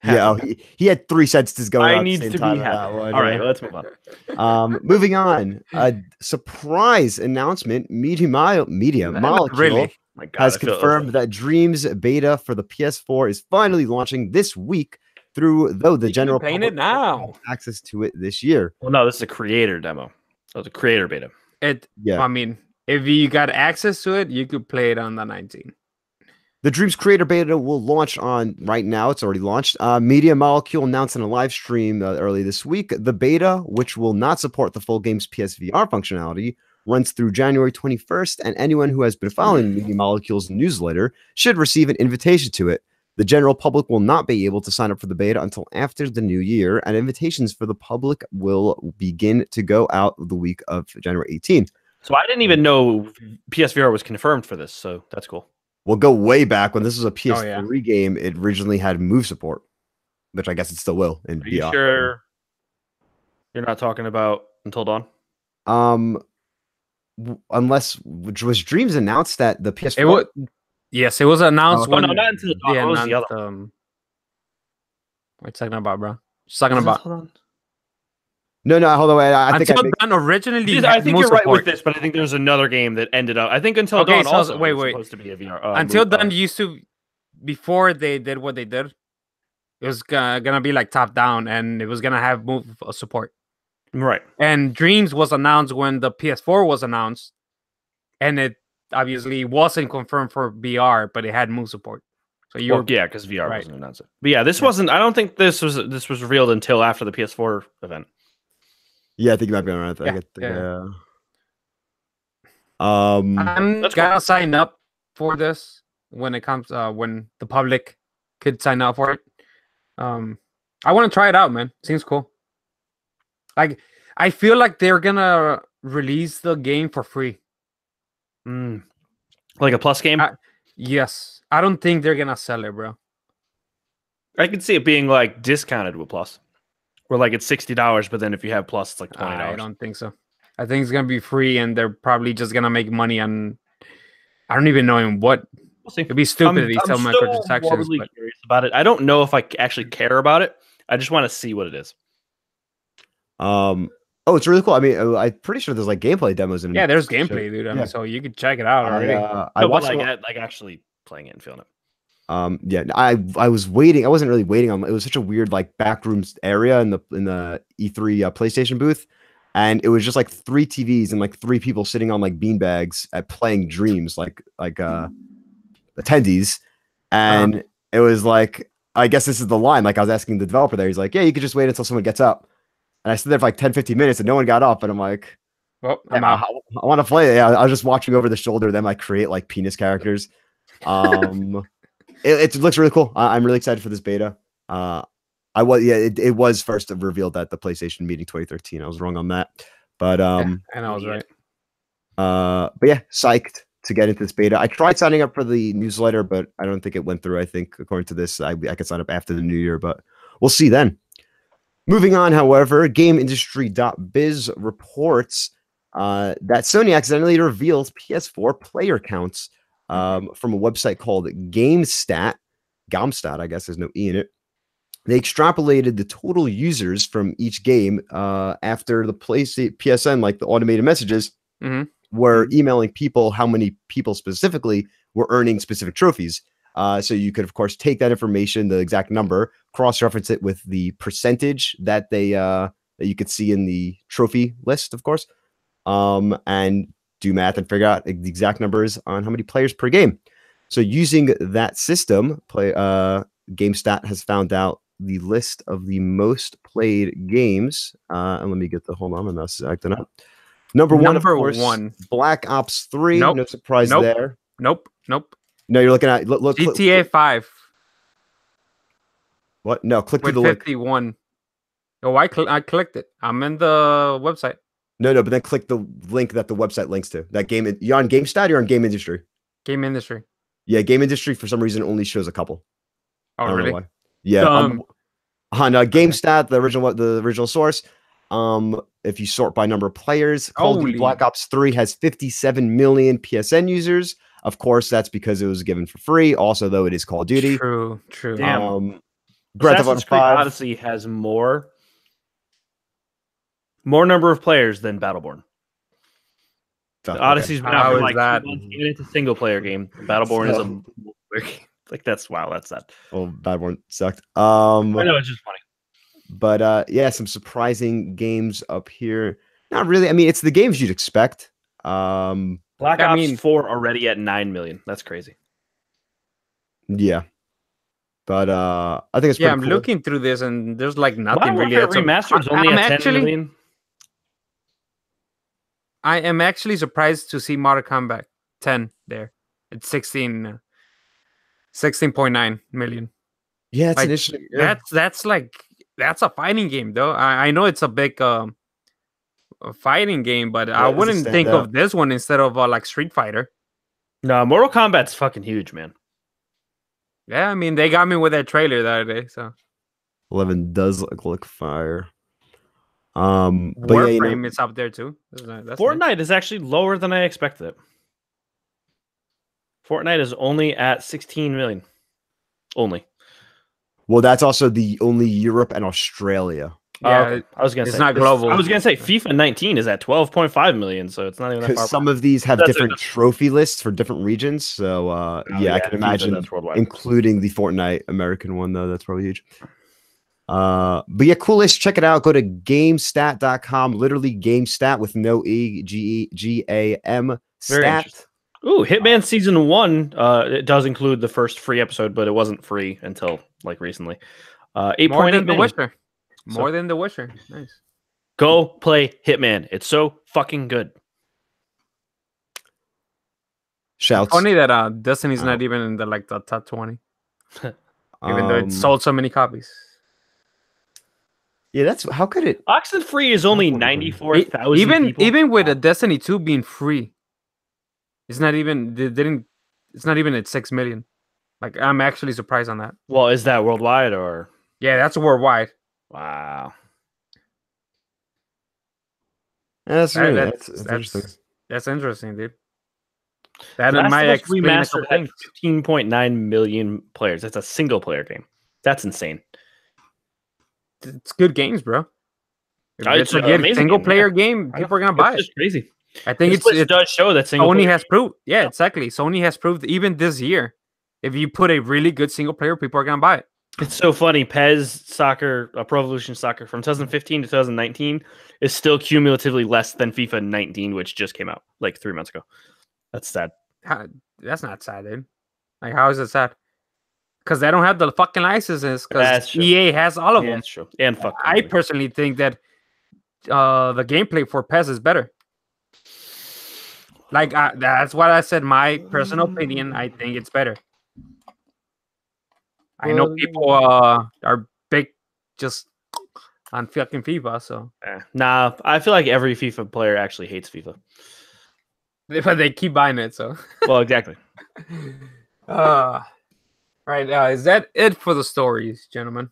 Yeah, he had 3 sentences going on. Needs at the to same be time. happy. All right, let's move on. Moving on. A surprise announcement. Media Molecule really? has confirmed that Dreams beta for the PS4 is finally launching this week. Though the general public it now access to it this year. Well, no, this is a creator demo. So it's a creator beta. I mean, if you got access to it, you could play it on the 19th. The Dreams Creator Beta will launch on right now. It's already launched. Media Molecule announced in a live stream early this week. The beta, which will not support the full game's PSVR functionality, runs through January 21st, and anyone who has been following Media Molecule's newsletter should receive an invitation to it. The general public will not be able to sign up for the beta until after the new year, and invitations for the public will begin to go out the week of January 18th. So I didn't even know PSVR was confirmed for this, so that's cool. We'll go way back when this was a PS3 game. It originally had move support, which I guess it still will in VR. Are you sure you're not talking about Until Dawn? Unless was Dreams announced that the PS4. Yes, it was announced. No, not Until Dawn. Yeah, what was the other one? What are you talking about, bro? Just talking about. No, hold on. I think originally. I think you're right with this, but I think there's another game that ended up. I think Until Dawn also was supposed to be a VR. Until Dawn used to, before they did what they did, it was gonna be like top down, and it was gonna have move support. Right. And Dreams was announced when the PS4 was announced, and it obviously wasn't confirmed for VR, but it had move support. So because VR wasn't announced. But yeah, this wasn't. I don't think this was revealed until after the PS4 event. Yeah, I think you might be right. I'm gonna sign up for this when it comes when the public could sign up for it. I want to try it out, man. Seems cool. Like, I feel like they're gonna release the game for free. Like a plus game? Yes. I don't think they're gonna sell it, bro. I could see it being like discounted with plus. Where like it's $60, but then if you have plus, it's like $20. I don't think so. I think it's gonna be free, and they're probably just gonna make money on. I don't even know what. We'll see. It'd be stupid if they sell microtransactions. I'm curious about it. I don't know if I actually care about it. I just want to see what it is. Oh, it's really cool. I mean, I'm pretty sure there's like gameplay demos in. Yeah, there's gameplay, dude. I mean, so you could check it out already. I watched like actually playing it and feeling it. Yeah, I was waiting. I wasn't really waiting on. It was such a weird like backrooms area in the E3 PlayStation booth, and it was just like 3 TVs and like 3 people sitting on like beanbags at playing Dreams, like attendees. And it was like, I guess this is the line. Like I was asking the developer there. He's like, yeah, you could just wait until someone gets up. And I stood there for like 10, 15 minutes and no one got up. And I'm like, Well, I'm yeah, out. I want to play it. Yeah, I was just watching over the shoulder. Then I create like penis characters. It looks really cool. I'm really excited for this beta. It was first revealed at the PlayStation meeting 2013. I was wrong on that. But And I was right. but yeah, psyched to get into this beta. I tried signing up for the newsletter, but I don't think it went through. I think according to this, I could sign up after the new year, but we'll see then. Moving on, however, GameIndustry.biz reports that Sony accidentally revealed PS4 player counts from a website called GameStat. GameStat, I guess there's no E in it. They extrapolated the total users from each game after the PSN, like the automated messages, were emailing people how many people specifically were earning specific trophies. So you could, of course, take that information, the exact number, cross-reference it with the percentage that they that you could see in the trophy list, of course, and do math and figure out the exact numbers on how many players per game. So using that system, GameStat has found out the list of the most played games. And let me get hold on, I'm not acting up. Number one, of course, Black Ops 3. Nope. No surprise there. Nope. No, you're looking at look GTA 5. What? No, click with through the 51. Link. Oh, I clicked it. I'm in the website. No, but then click the link that the website links to. That game. You're on GameStat. You're on Game Industry. Game Industry. Yeah, Game Industry for some reason only shows a couple. Oh, I don't really? know why. Yeah, on GameStat, the original source. If you sort by number of players, Call of Duty Black Ops 3 has 57 million PSN users. Of course, that's because it was given for free. Also, though, it is Call of Duty. True. Damn. Grand Theft Auto 5 Odyssey has more number of players than Battleborn. Odyssey's been out for like 2 months, and it's a single player game. Battleborn is a like that's wow, that's that. Well, Battleborn sucked. I know, it's just funny. But yeah, some surprising games up here. Not really. I mean, it's the games you'd expect. Black Ops 4 already at 9 million. That's crazy. Yeah. But I think it's pretty I'm cool. looking through this and there's like nothing Modern really. Warfare Remastered is only at 10 million. I am actually surprised to see Mortal Kombat 10 there. It's 16.9 million. Yeah, it's like, an issue. Yeah. That's a fighting game though. I know it's a big a fighting game, but I wouldn't think of this one instead of like Street Fighter. No, Mortal Kombat's fucking huge, man. Yeah, I mean they got me with that trailer the other day. So 11 does look fire. But Warframe is up there too. That's Fortnite is actually lower than I expected. Fortnite is only at 16 million. Only. Well, that's also the only Europe and Australia. Yeah, I was gonna say it's not global. I was gonna say FIFA 19 is at 12.5 million, so it's not even that far. Some of these have different trophy lists for different regions. So I can imagine including the Fortnite American one though. That's probably huge. But yeah, cool list. Check it out. Go to GameStat.com. Literally GameStat with no E. GAM stat. Ooh, Hitman Season 1. It does include the first free episode, but it wasn't free until like recently. 8.8 million. More than The Witcher. Nice. Go play Hitman. It's so fucking good. Shouts. Funny that Destiny's not even in the top 20. Even though it sold so many copies. Yeah, that's how could it? Oxenfree is only 94,000 even with a Destiny 2 being free. It's not even at 6 million. Like I'm actually surprised on that. Well, is that worldwide or? Yeah, that's worldwide. Wow. That's interesting. That's interesting, dude. That might explain a couple things. 15.9 million players. That's a single player game. That's insane. It's good games, bro. It's a good single player game. People are gonna buy it. It's crazy. I think it does show that Sony has proved. Yeah, exactly. Sony has proved even this year, if you put a really good single player, people are gonna buy it. It's so funny. PES Soccer, Pro Evolution Soccer from 2015 to 2019 is still cumulatively less than FIFA 19, which just came out like 3 months ago. That's sad. That's not sad, dude. Like, how is it sad? because they don't have the fucking licenses. That's Because true. EA has all of Yeah, them. that's true. And fuck. I Konami. personally think that the gameplay for PES is better. Like that's what I said. My personal opinion. I think it's better. I know people are big just on fucking FIFA, so Nah, I feel like every FIFA player actually hates FIFA. but they keep buying it. So Well, exactly. right. Is that it for the stories, gentlemen?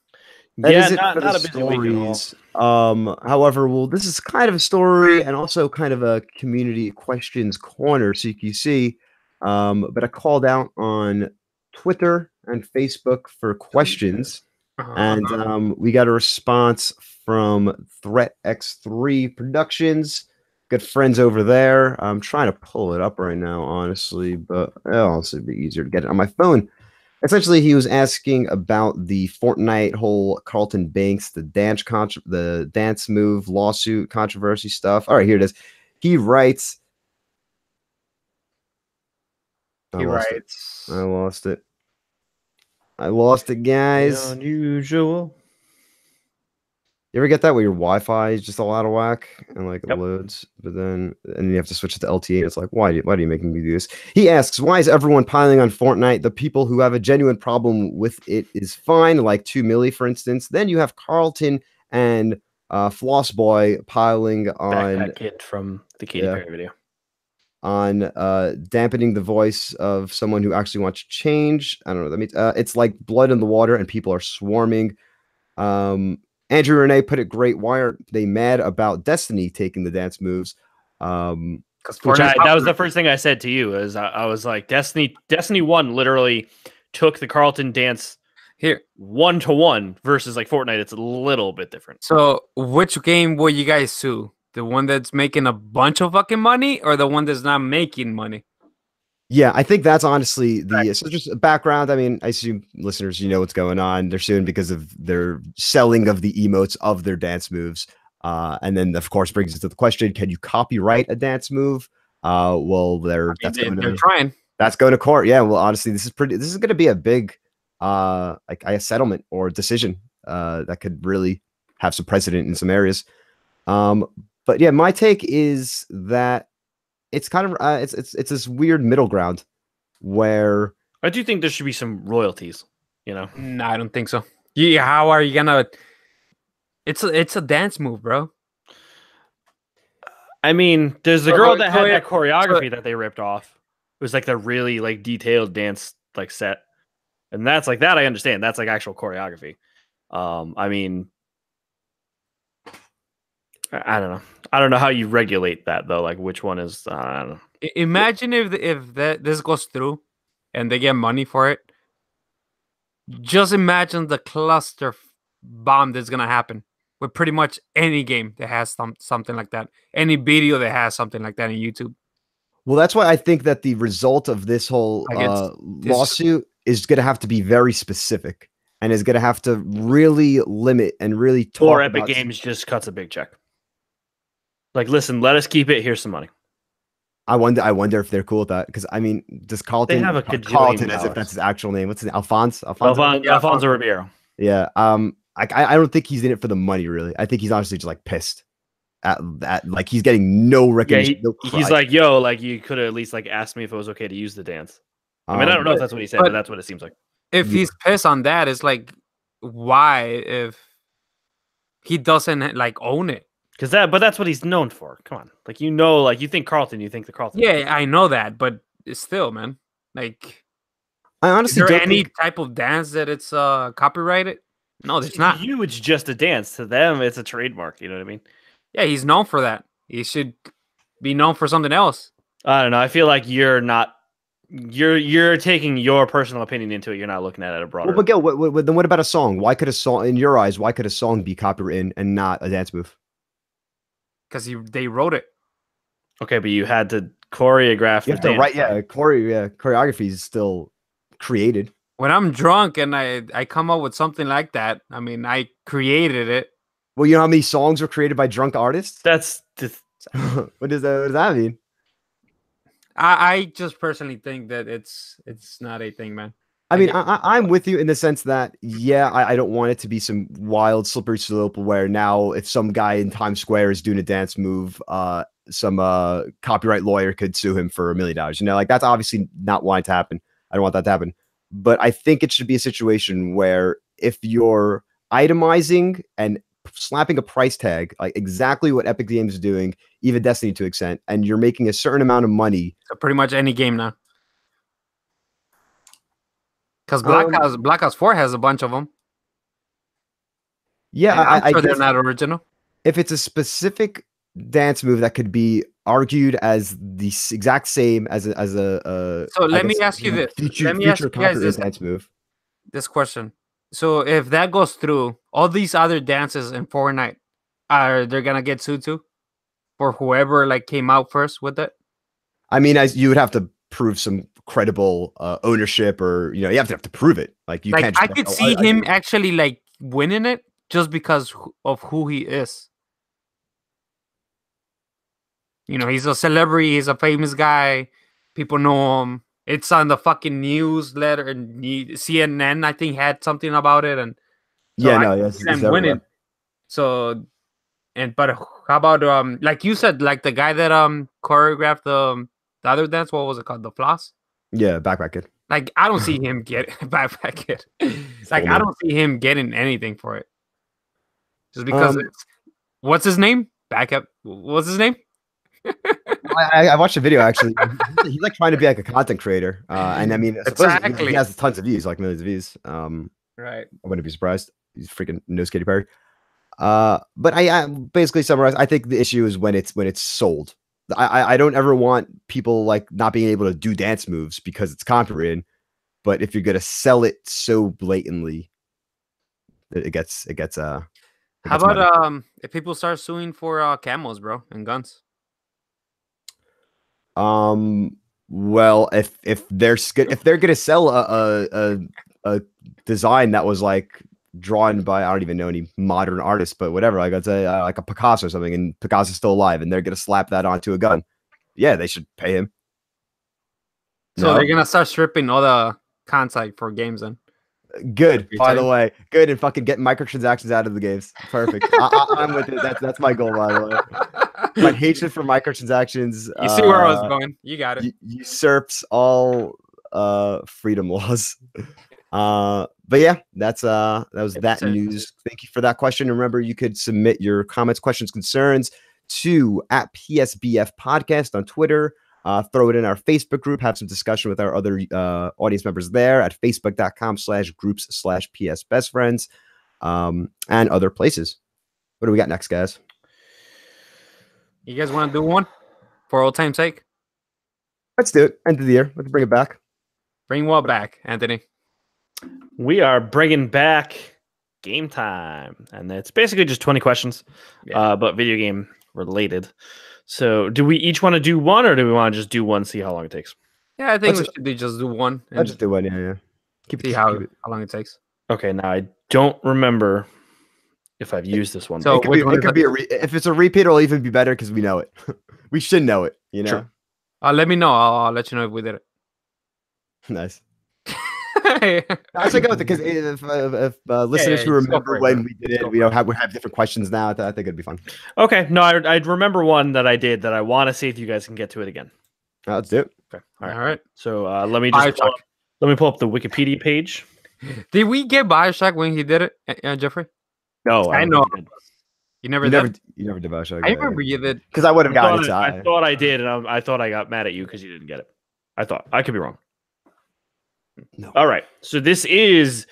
That Yeah, is it for not the a busy week at all. stories. However, well, this is kind of a story and also kind of a community questions corner, CQC. But I called out on Twitter and Facebook for questions, and we got a response from Threat X3 Productions. Good friends over there. I'm trying to pull it up right now, honestly, but it'd be easier to get it on my phone. Essentially, he was asking about the Fortnite whole Carlton Banks, the dance move lawsuit controversy stuff. All right, here it is. He writes. I lost it. I lost it, guys. Unusual. You ever get that where your Wi-Fi is just all out of whack and like it Yep. loads, but then you have to switch it to LTE. It's like, why are you making me do this? He asks, why is everyone piling on Fortnite? The people who have a genuine problem with it is fine, like 2 milli, for instance. Then you have Carlton and Floss Boy piling on Backpack Kid from the Katy Perry video. On dampening the voice of someone who actually wants change. I don't know what that means. It's like blood in the water and people are swarming. Andrew Renee put it great. Why are they mad about Destiny taking the dance moves? Which that was the first thing I said to you. Is I was like, Destiny 1 literally took the Carlton dance here 1-to-1 versus like Fortnite. It's a little bit different. So, which game will you guys sue? The one that's making a bunch of fucking money, or the one that's not making money? Yeah, I think that's honestly so just background. I mean, I assume listeners, you know what's going on. They're suing because of their selling of the emotes of their dance moves. And then of course brings us to the question, can you copyright a dance move? Well, they're trying. That's going to court. Yeah, well, honestly, this is going to be a big like a settlement or decision that could really have some precedent in some areas. But yeah, my take is that it's kind of it's this weird middle ground where I do think there should be some royalties, you know. No, I don't think so. Yeah, how are you gonna? It's a dance move, bro. I mean, there's the girl that had that choreography that they ripped off. It was like the really like detailed dance like set, and that's like that. I understand that's like actual choreography. I mean, I don't know. I don't know how you regulate that though. Like which one is? I don't know. Imagine if this goes through, and they get money for it. Just imagine the cluster bomb that's gonna happen with pretty much any game that has something like that. Any video that has something like that in YouTube. Well, that's why I think that the result of this whole lawsuit is going to have to be very specific and is going to have to really limit and really talk Or Epic Games just cuts a big check. Like, listen, let us keep it. Here's some money. I wonder if they're cool with that because I mean, does Carlton? They have a Carlton, as if that's his actual name. What's his name? Alfonso Ribeiro. Yeah. I don't think he's in it for the money. Really, I think he's honestly just like pissed at like he's getting no recognition. Yeah, he's like, yo, like you could have at least like asked me if it was okay to use the dance. I mean, I don't know if that's what he said, but that's what it seems like. If he's pissed on that, it's like, why if he doesn't like own it? But that's what he's known for. Come on, like like you think Carlton, you think the Carlton. Yeah, I know that, but it's still, man. Like, I honestly is there any type of dance that it's copyrighted? No, there's not. To you, it's just a dance. To them, it's a trademark. You know what I mean? Yeah, he's known for that. He should be known for something else. I don't know. I feel like you're not. You're taking your personal opinion into it. You're not looking at it a broader. Well, but Gil, then what about a song? Why could a song, in your eyes, why could a song be copywritten and not a dance move? Because they wrote it. Okay, but you had to choreograph. You have to write. Yeah, choreography is still created. When I'm drunk and I come up with something like that, I mean, I created it. Well, you know how many songs were created by drunk artists? That's what does that mean? I just personally think that it's not a thing, man. I mean, I'm with you in the sense that, yeah, I don't want it to be some wild slippery slope where now if some guy in Times Square is doing a dance move, some copyright lawyer could sue him for $1 million. You know, like that's obviously not wanting to happen. I don't want that to happen. But I think it should be a situation where if you're itemizing and slapping a price tag, like exactly what Epic Games is doing, even Destiny to an extent, and you're making a certain amount of money. So pretty much any game now. Because Black Ops 4 has a bunch of them. Yeah, I'm sure I they're guess not original. if it's a specific dance move that could be argued as the exact same as a So let me ask you this. Let me ask you guys dance move. This question. So if that goes through, all these other dances in Fortnite, they're gonna get sued too? For whoever like came out first with it? I mean, you would have to prove some credible ownership, or you have to prove it. Like you can't. I could see him actually like winning it just because of who he is. You know, he's a celebrity. He's a famous guy. People know him. It's on the fucking newsletter, and CNN I think had something about it, and so I'm winning. So, but how about like you said, like the guy that choreographed the other dance? What was it called? The floss? Yeah, Backpack Kid. Like I don't see him get Backpack Kid. Like I don't see him getting anything for it, just because it's what's his name? What's his name? I watched a video actually. He's like trying to be like a content creator, and I mean, exactly. He has tons of views, like millions of views. Right. I wouldn't be surprised. He's freaking knows Katy Perry. But I basically summarize. I think the issue is when it's sold. I don't ever want people like not being able to do dance moves because it's copyrighted. But if you're gonna sell it so blatantly, it gets How about if people start suing for camos, bro, and guns? Well, if they're gonna sell a design that was like drawn by, I don't even know any modern artists, but whatever, like I'd say like a Picasso or something, and Picasso's still alive, and they're gonna slap that onto a gun, yeah, they should pay him. So they're gonna start stripping all the content for games then. Good, by the way, good, and fucking get microtransactions out of the games. Perfect. I'm with it. That's my goal, by the way. My hatred for microtransactions. You see where I was going. You got it. Usurps all freedom laws. But yeah, that was that news. Thank you for that question. Remember, you could submit your comments, questions, concerns to @PSBF Podcast on Twitter. Throw it in our Facebook group. Have some discussion with our other audience members there at facebook.com/groups/PSBestFriends, and other places. What do we got next, guys? You guys want to do one for old time's sake? Let's do it. End of the year. Let's bring it back. Bring what back, Anthony? We are bringing back game time, and it's basically just 20 questions, but video game related. So, do we each want to do one, or do we want to just do one, see how long it takes? Yeah, I think we should just do one. Let's just do one. Yeah. See how long it takes. Okay, now I don't remember if I've used this one. So it could be if it's a repeat, it'll even be better because we know it. We should know it, you know. Sure. Let me know. I'll let you know if we did it. Nice. I should go with it because if listeners who remember when we did it, we have different questions now. I think it'd be fun. Okay, no, I remember one that I did that I want to see if you guys can get to it again. Let's do it. Okay, all right. So let me pull up the Wikipedia page. Did we get Bioshock when he did it, Jeffrey? No, I know. You never did Bioshock. I remember you did because I would have gotten it. I thought I did, and I thought I got mad at you because you didn't get it. I thought I could be wrong. No. All right. So this is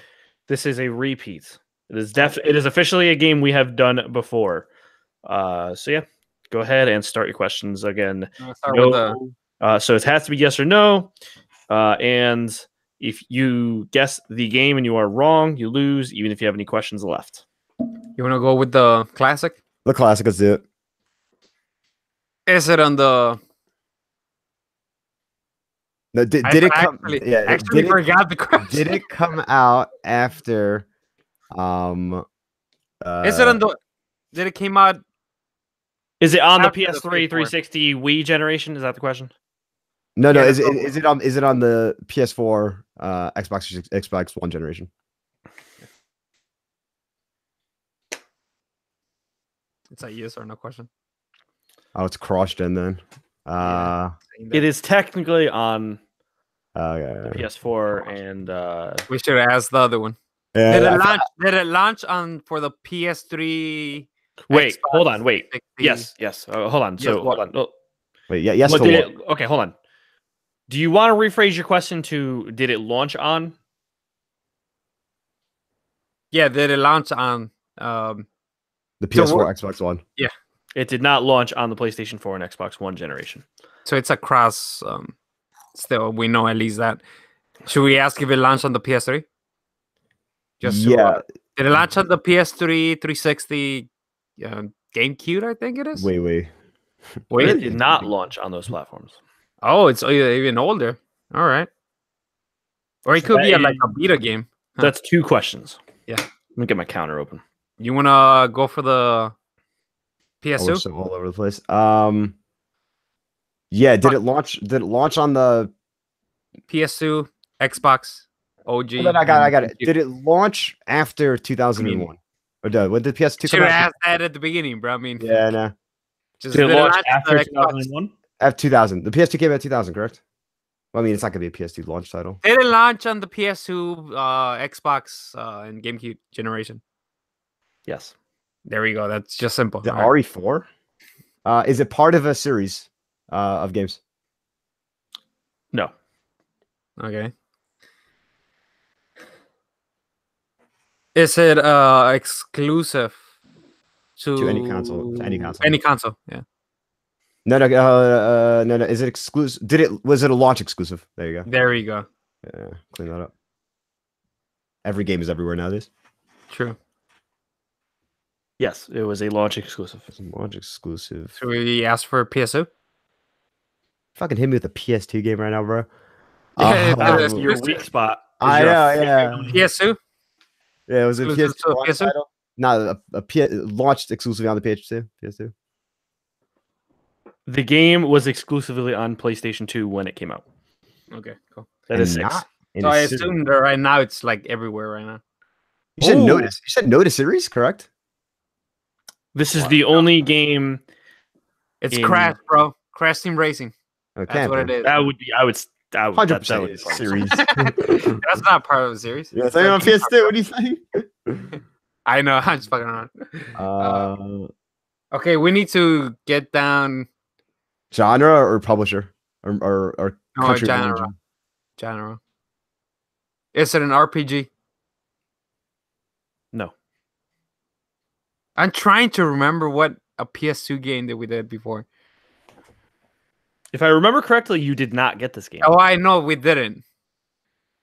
a repeat. It is officially a game we have done before. So yeah, go ahead and start your questions again. So it has to be yes or no. And if you guess the game and you are wrong, you lose, even if you have any questions left. You want to go with the classic? The classic, let's do it. Is it on the... No, did it come? Forgot the question. Did it come out after? Is it on the? Did it came out? Is it on the PS3, 360, Wii generation? Is that the question? No. Is it on the PS4 Xbox One generation. It's a yes or no question. Oh, it's cross-gen then. It is technically on the Okay. PS4 and We should ask the other one. Yeah, Did it launch on for the PS3? wait, Xbox hold on, wait. 360? Yes. Hold on. Yes, So what? hold on. Oh, wait, yeah, yes what to did what? it? Okay, hold on. Do you want to rephrase your question to did it launch on? Yeah, did it launch on The So PS4, what- Xbox One. It did not launch on the PlayStation 4 and Xbox One generation. so it's a cross still we know at least that. Should we ask if it launched on the PS3? Yeah. Did it launch on the PS3, 360, GameCube, I think it is? Wait. It Really? did not launch on those platforms. Oh, it's even older. All right. Or it So could be that like a is- beta game. Huh. That's two questions. Yeah. Let me get my counter open. You want to go for the Oh, we're PS2? so all over the place. Yeah, did it launch on the PS2, Xbox, OG. Hold on, I got it. GameCube. Did it launch after 2001? Or when did PS2 Should come have out? asked that at the beginning, bro. I mean, Yeah, no. just Did it launch on after the Xbox? 2001? F 2000. The PS2 came out 2000, correct? Well, I mean, it's not gonna be a PS2 launch title. Did it launch on the PS2, Xbox, and GameCube generation? Yes. There we go. That's just simple. The All right. RE4? Is it part of a series of games? No. Okay. Is it exclusive To any console? To any console. Any console, yeah. No. Is it exclusive? Was it a launch exclusive? There you go. There you go. Yeah, clean that up. Every game is everywhere nowadays. True. Yes, it was a launch exclusive. It's a launch exclusive. So we asked for PS2? Fucking hit me with a PS2 game right now, bro. Yeah, That it's was your exclusive. weak spot. I You're a know, fan. yeah. PS2? Yeah, it was a Exclusive PS2 to launch PS2? title. No, launched exclusively on the PS2. The game was exclusively on PlayStation 2 when it came out. Okay, cool. That is And 6. not in So a I series. assume that right now it's like everywhere right now. You said Oh. notice. You said notice series, correct? This is the only game It's In- Crash, bro. Crash Team Racing. Okay. That's what it is. that would be. I would. That would 100% be is fun. series. That's not part of the series. Yeah, it's on PS2. What do you think? I know. I'm just fucking around. Okay, we need to get down Genre or publisher or No, country of genre. origin? General. Is it an RPG? No. I'm trying to remember what a PS2 game that we did before. If I remember correctly, you did not get this game. Oh, I know we didn't.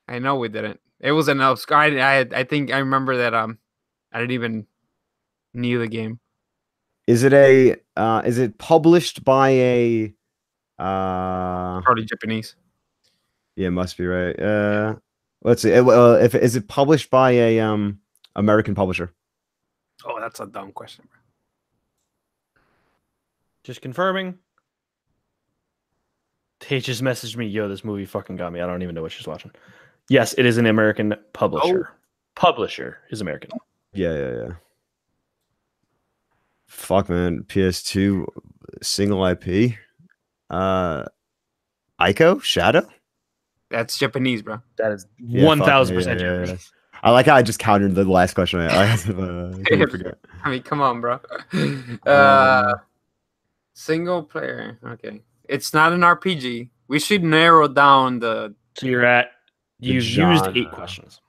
It was an obscure. I think I remember that. I didn't even knew the game. Is it published by a Probably Japanese. yeah, it must be right. Let's see. Is it published by a American publisher? Oh, that's a dumb question. Just confirming. Tay just messaged me, yo, this movie fucking got me. I don't even know what she's watching. Yes, it is an American publisher. Publisher is American. Yeah. Fuck, man. PS2 single IP. Ico Shadow. That's Japanese, bro. That is Yeah, 1000% yeah. Japanese. I like how I just countered the last question. I didn't forget. I mean, come on, bro. Single player. Okay, it's not an RPG. We should narrow down the So you've used genre. 8 questions.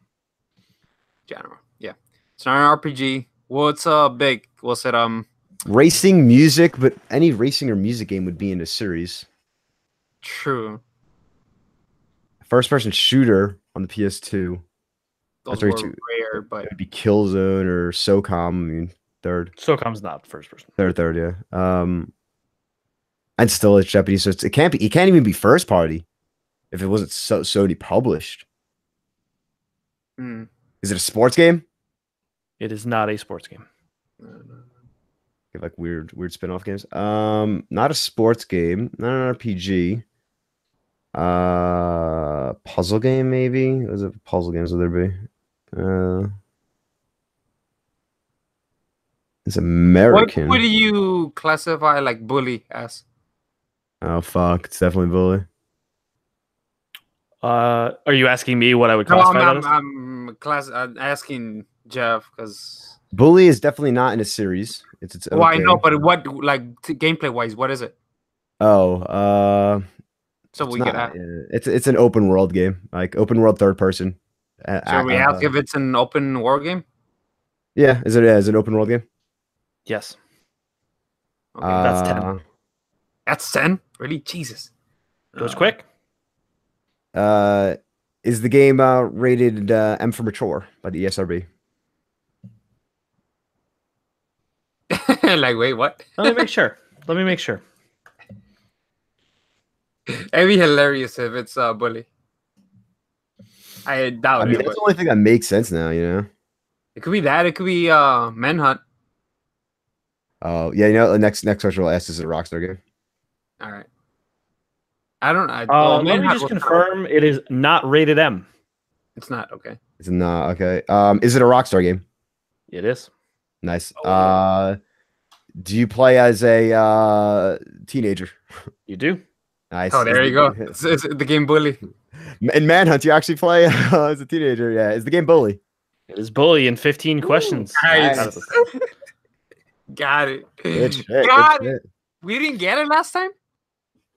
genre. Yeah, it's not an RPG. What's big? What's it? Racing music, but any racing or music game would be in a series. True. First person shooter on the PS2. Those very were true. rare, but It would be Killzone or SOCOM. I mean, third, SOCOM's not first person. yeah. And still it's Japanese, so it can't even be first party if it wasn't Sony published. hmm. Is it a sports game? It is not a sports game. Give like weird spin-off games. Not a sports game, not an RPG. puzzle game, maybe. What was it puzzle games would there be? It's American. What would you classify like bully as? Oh fuck! It's definitely bully. Are you asking me what I would No, classify that as? I'm asking Jeff because. Bully is definitely not in a series. It's its own Well, I know, thing. but what gameplay wise, what is it? Oh, So it's we not. could ask. It's an open world game, like open world third person. So we ask if it's an open world game. Yeah, is it an open world game? Yes. Okay. That's 10. That's 10. Really, Jesus. Goes quick. Is the game rated M for mature by the ESRB? Like, wait, what? Let me make sure. It'd be hilarious if it's bully. I doubt I mean, it. that's the only thing that makes sense now. You know. It could be that. It could be Manhunt. Oh yeah, you know. The next question will ask: is it a Rockstar game? All right. I don't. Let me just confirm. It is not rated M. It's not okay. It's not okay. Is it a Rockstar game? It is. Nice. Do you play as a teenager? You do. Nice. Oh, there you go. It's the game Bully. In Manhunt, you actually play as a teenager. Yeah. Is the game Bully? It is Bully in 15 questions. Nice. Got it. Good shit, Got good it. We didn't get it last time?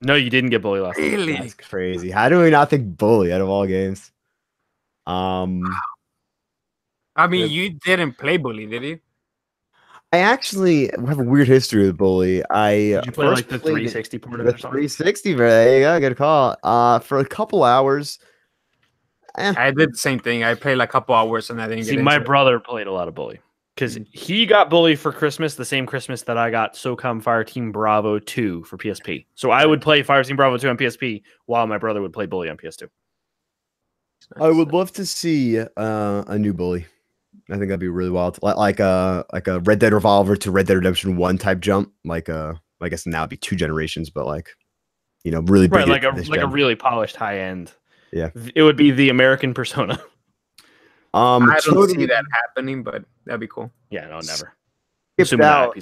No, you didn't get Bully last time. Really? That's crazy. How do we not think Bully out of all games? I mean, you didn't play Bully, did you? I actually have a weird history with Bully. Did you play first like the played 360 port of the it or something? 360, bro. There you go. Good call. For a couple hours. I did the same thing. I played like a couple hours and I didn't See, get my into it. brother played a lot of Bully because he got Bully for Christmas, the same Christmas that I got SOCOM Fireteam Bravo 2 for PSP. So I would play Fireteam Bravo 2 on PSP while my brother would play Bully on PS2. I would love to see a new Bully. I think that'd be really wild. Like a Red Dead Revolver to Red Dead Redemption 1 type jump. I guess now it'd be 2 generations, but really big. Right, like a really polished high end. Yeah. It would be the American Persona. I don't see that happening, but that'd be cool. Yeah, no, never. Skipped out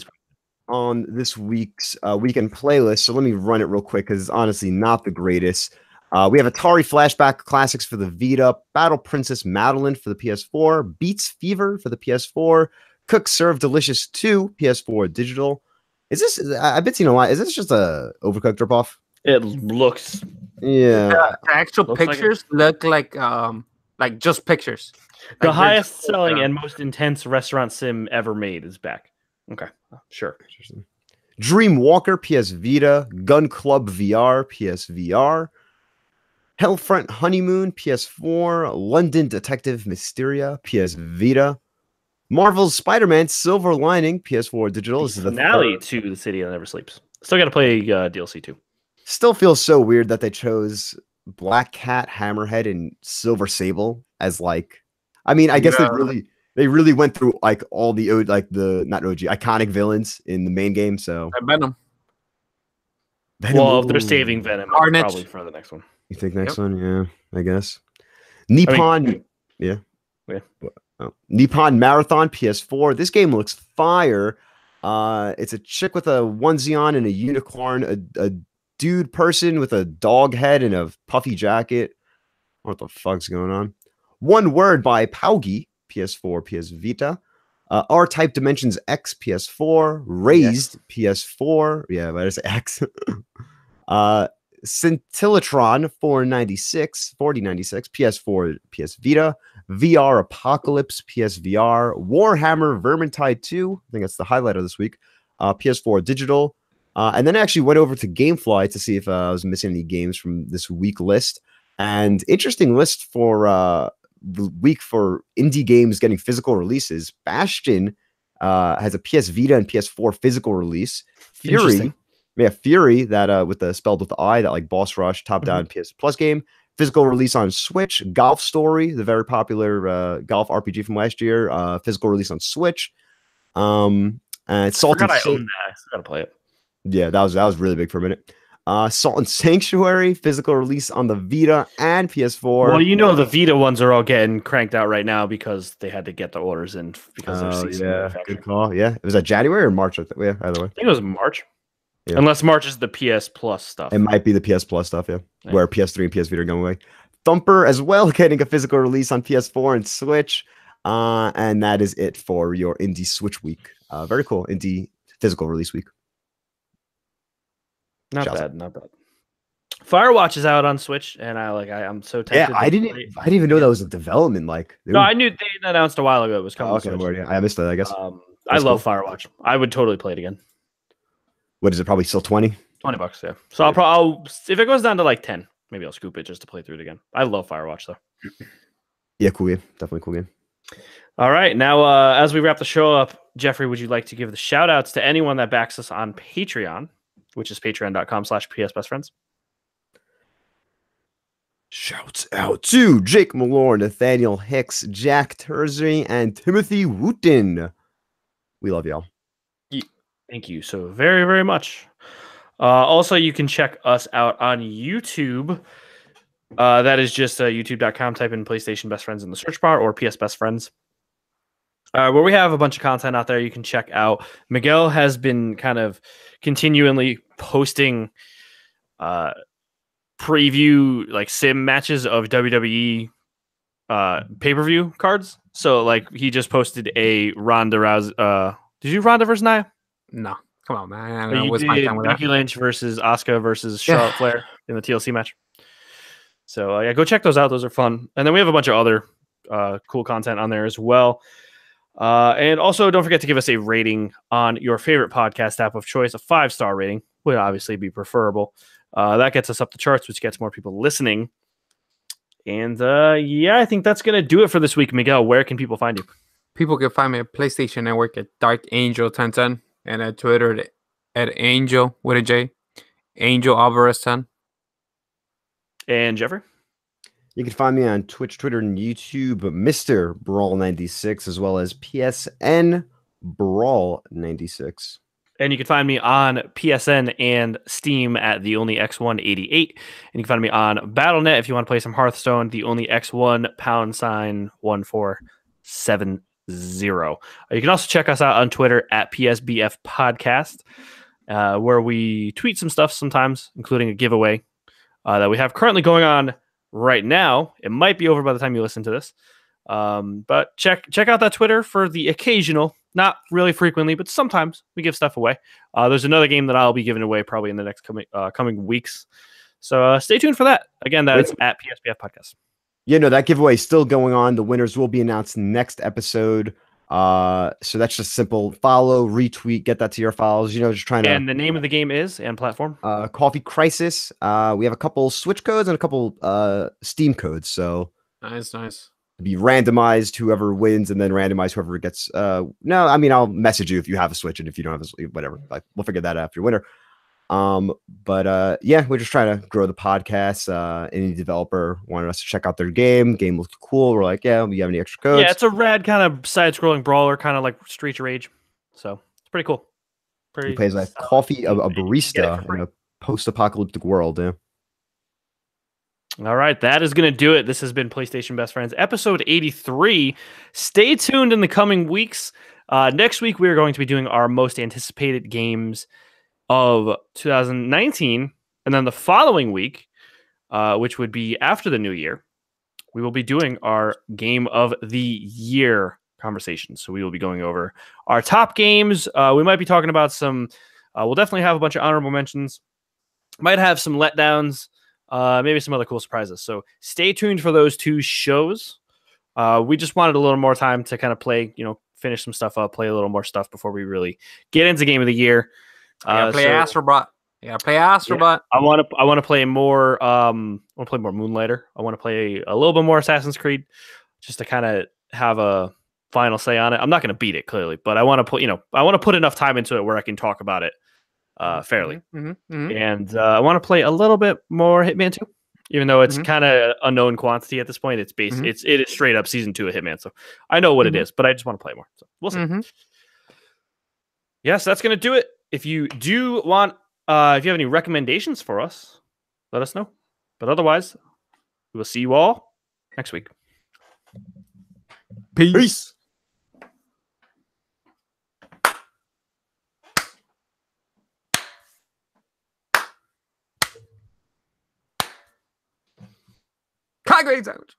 on this week's weekend playlist, so let me run it real quick because it's honestly not the greatest. We have Atari Flashback Classics for the Vita, Battle Princess Madeline for the PS4, Beats Fever for the PS4, Cook Serve Delicious 2 PS4 digital. Is this? I've been seeing a lot. Is this just a Overcooked ripoff? It looks. Yeah. The actual pictures look like just pictures. The Like, highest selling and most intense restaurant sim ever made is back. Okay, sure. Dream Walker PS Vita, Gun Club VR PS VR, Hellfront Honeymoon PS4, London Detective Mysteria PS Vita, Marvel's Spider-Man Silver Lining PS4 digital. This is the finale to The City That Never Sleeps. Still got to play DLC too. Still feels so weird that they chose Black Cat, Hammerhead, and Silver Sable as I guess they really went through all the not OG iconic villains in the main game. So Venom. Venom, if they're saving Venom, Carnage. probably for the next one. You think next one? Yeah, I guess. Nippon, yeah. Nippon Marathon PS4. This game looks fire. It's a chick with a onesie on and a unicorn, a dude person with a dog head and a puffy jacket. What the fuck's going on? One Word by Paugi, PS4, PS Vita. R-Type Dimensions X, PS4. Raised, PS4. Yeah, but it's X. Scintillatron 4096, PS4, PS Vita. VR Apocalypse, PSVR. Warhammer Vermintide 2. I think that's the highlight of this week. PS4 digital. And then I actually went over to Gamefly to see if I was missing any games from this week list. And interesting list for the week for indie games getting physical releases. Bastion has a PS Vita and PS4 physical release. Fury, that with the spelled with the I, that boss rush top-down PS Plus game. Physical release on Switch. Golf Story, the very popular golf RPG from last year. Physical release on Switch. And Salt and I own that. I still gotta play it. Yeah, that was really big for a minute. Salt and Sanctuary, physical release on the Vita and PS4. Well, you know the Vita ones are all getting cranked out right now because they had to get the orders in because they're ceasing manufacturing. Good call. Yeah, it was that January or March. Yeah, either way. I think it was March. Yeah. Unless March is the PS Plus stuff. It might be the PS Plus stuff, yeah. Where PS3 and PS Vita are going away. Thumper as well, getting a physical release on PS4 and Switch. And that is it for your Indie Switch week. Very cool. Indie physical release week. Not bad. Firewatch is out on Switch, and I'm so tempted. Yeah, I didn't even know that was a development. No, I knew they announced a while ago it was coming. Okay, word, yeah. I missed that. I guess. I love Firewatch. I would totally play it again. What is it? Probably still $20. $20, yeah. So I'll if it goes down to like 10, maybe I'll scoop it just to play through it again. I love Firewatch though. Yeah, cool game. Definitely cool game. All right, now as we wrap the show up, Jeffrey, would you like to give the shout outs to anyone that backs us on Patreon, which is patreon.com/psbestfriends? Shouts out to Jake Malore, Nathaniel Hicks, Jack Tersey, and Timothy Wooten. We love y'all. Thank you so very, very much. Also, you can check us out on YouTube. That is just youtube.com. Type in PlayStation Best Friends in the search bar or PS Best Friends. Where we have a bunch of content out there you can check out. Miguel has been kind of continually posting preview like sim matches of WWE pay-per-view cards. So like he just posted a Ronda Rousey. Did you Ronda versus Nia? No, come on, man. I don't know what's my time with Becky Lynch versus Asuka versus Charlotte Flair in the TLC match. So yeah, go check those out. Those are fun. And then we have a bunch of other cool content on there as well. And also, don't forget to give us a rating on your favorite podcast app of choice. A 5-star rating would obviously be preferable. That gets us up the charts, which gets more people listening. And yeah, I think that's going to do it for this week. Miguel, where can people find you? People can find me at PlayStation Network at Dark Angel 1010 and at Twitter at Angel with a J, Angel Alvarez 10. And Jeffrey? You can find me on Twitch, Twitter, and YouTube, Mr. Brawl96, as well as PSN Brawl96. And you can find me on PSN and Steam at The Only X188. And you can find me on Battle.net if you want to play some Hearthstone, The Only X1 #1470. You can also check us out on Twitter at PSBF Podcast, where we tweet some stuff sometimes, including a giveaway that we have currently going on right now. It might be over by the time you listen to this. But check out that Twitter for the occasional, not really frequently, but sometimes we give stuff away. There's another game that I'll be giving away probably in the next coming weeks. So stay tuned for that. Again, that is at PSBF Podcast. Yeah, no, that giveaway is still going on. The winners will be announced next episode. So that's just simple. Follow, retweet, get that to your files. Just trying to. And the name of the game is and platform. Coffee Crisis. We have a couple Switch codes and a couple Steam codes. So nice. Be randomized whoever wins, and then randomize whoever gets. No, I mean I'll message you if you have a Switch, and if you don't have a Switch, whatever. We'll figure that out after winner. But yeah, we're just trying to grow the podcast. Any developer wanted us to check out their game. Game looked cool. We're like, yeah, we have any extra codes? Yeah, it's a rad kind of side-scrolling brawler, kind of like Streets of Rage. So it's pretty cool. He plays like coffee, a barista in a post-apocalyptic world. Yeah. All right, that is going to do it. This has been PlayStation Best Friends, episode 83. Stay tuned in the coming weeks. Next week, we are going to be doing our most anticipated games of 2019. And then the following week, which would be after the new year, we will be doing our Game of the Year conversation. So we will be going over our top games. We might be talking about some, we'll definitely have a bunch of honorable mentions. Might have some letdowns. Maybe some other cool surprises. So stay tuned for those two shows. We just wanted a little more time to kind of play, finish some stuff up, play a little more stuff before we really get into Game of the Year. Play Astrobot. Yeah, play Astrobot. I want to play more. I want to play more Moonlighter. I want to play a little bit more Assassin's Creed, just to kind of have a final say on it. I'm not going to beat it clearly, but I want to put, I want to put enough time into it where I can talk about it fairly. And I want to play a little bit more Hitman 2, even though it's kind of unknown quantity at this point. It's based, it is straight up season 2 of Hitman, so I know what it is, but I just want to play more. So we'll see. Yes, that's gonna do it. If you do want If you have any recommendations for us, let us know. But otherwise, we will see you all next week. Peace. Cod grain sandwich.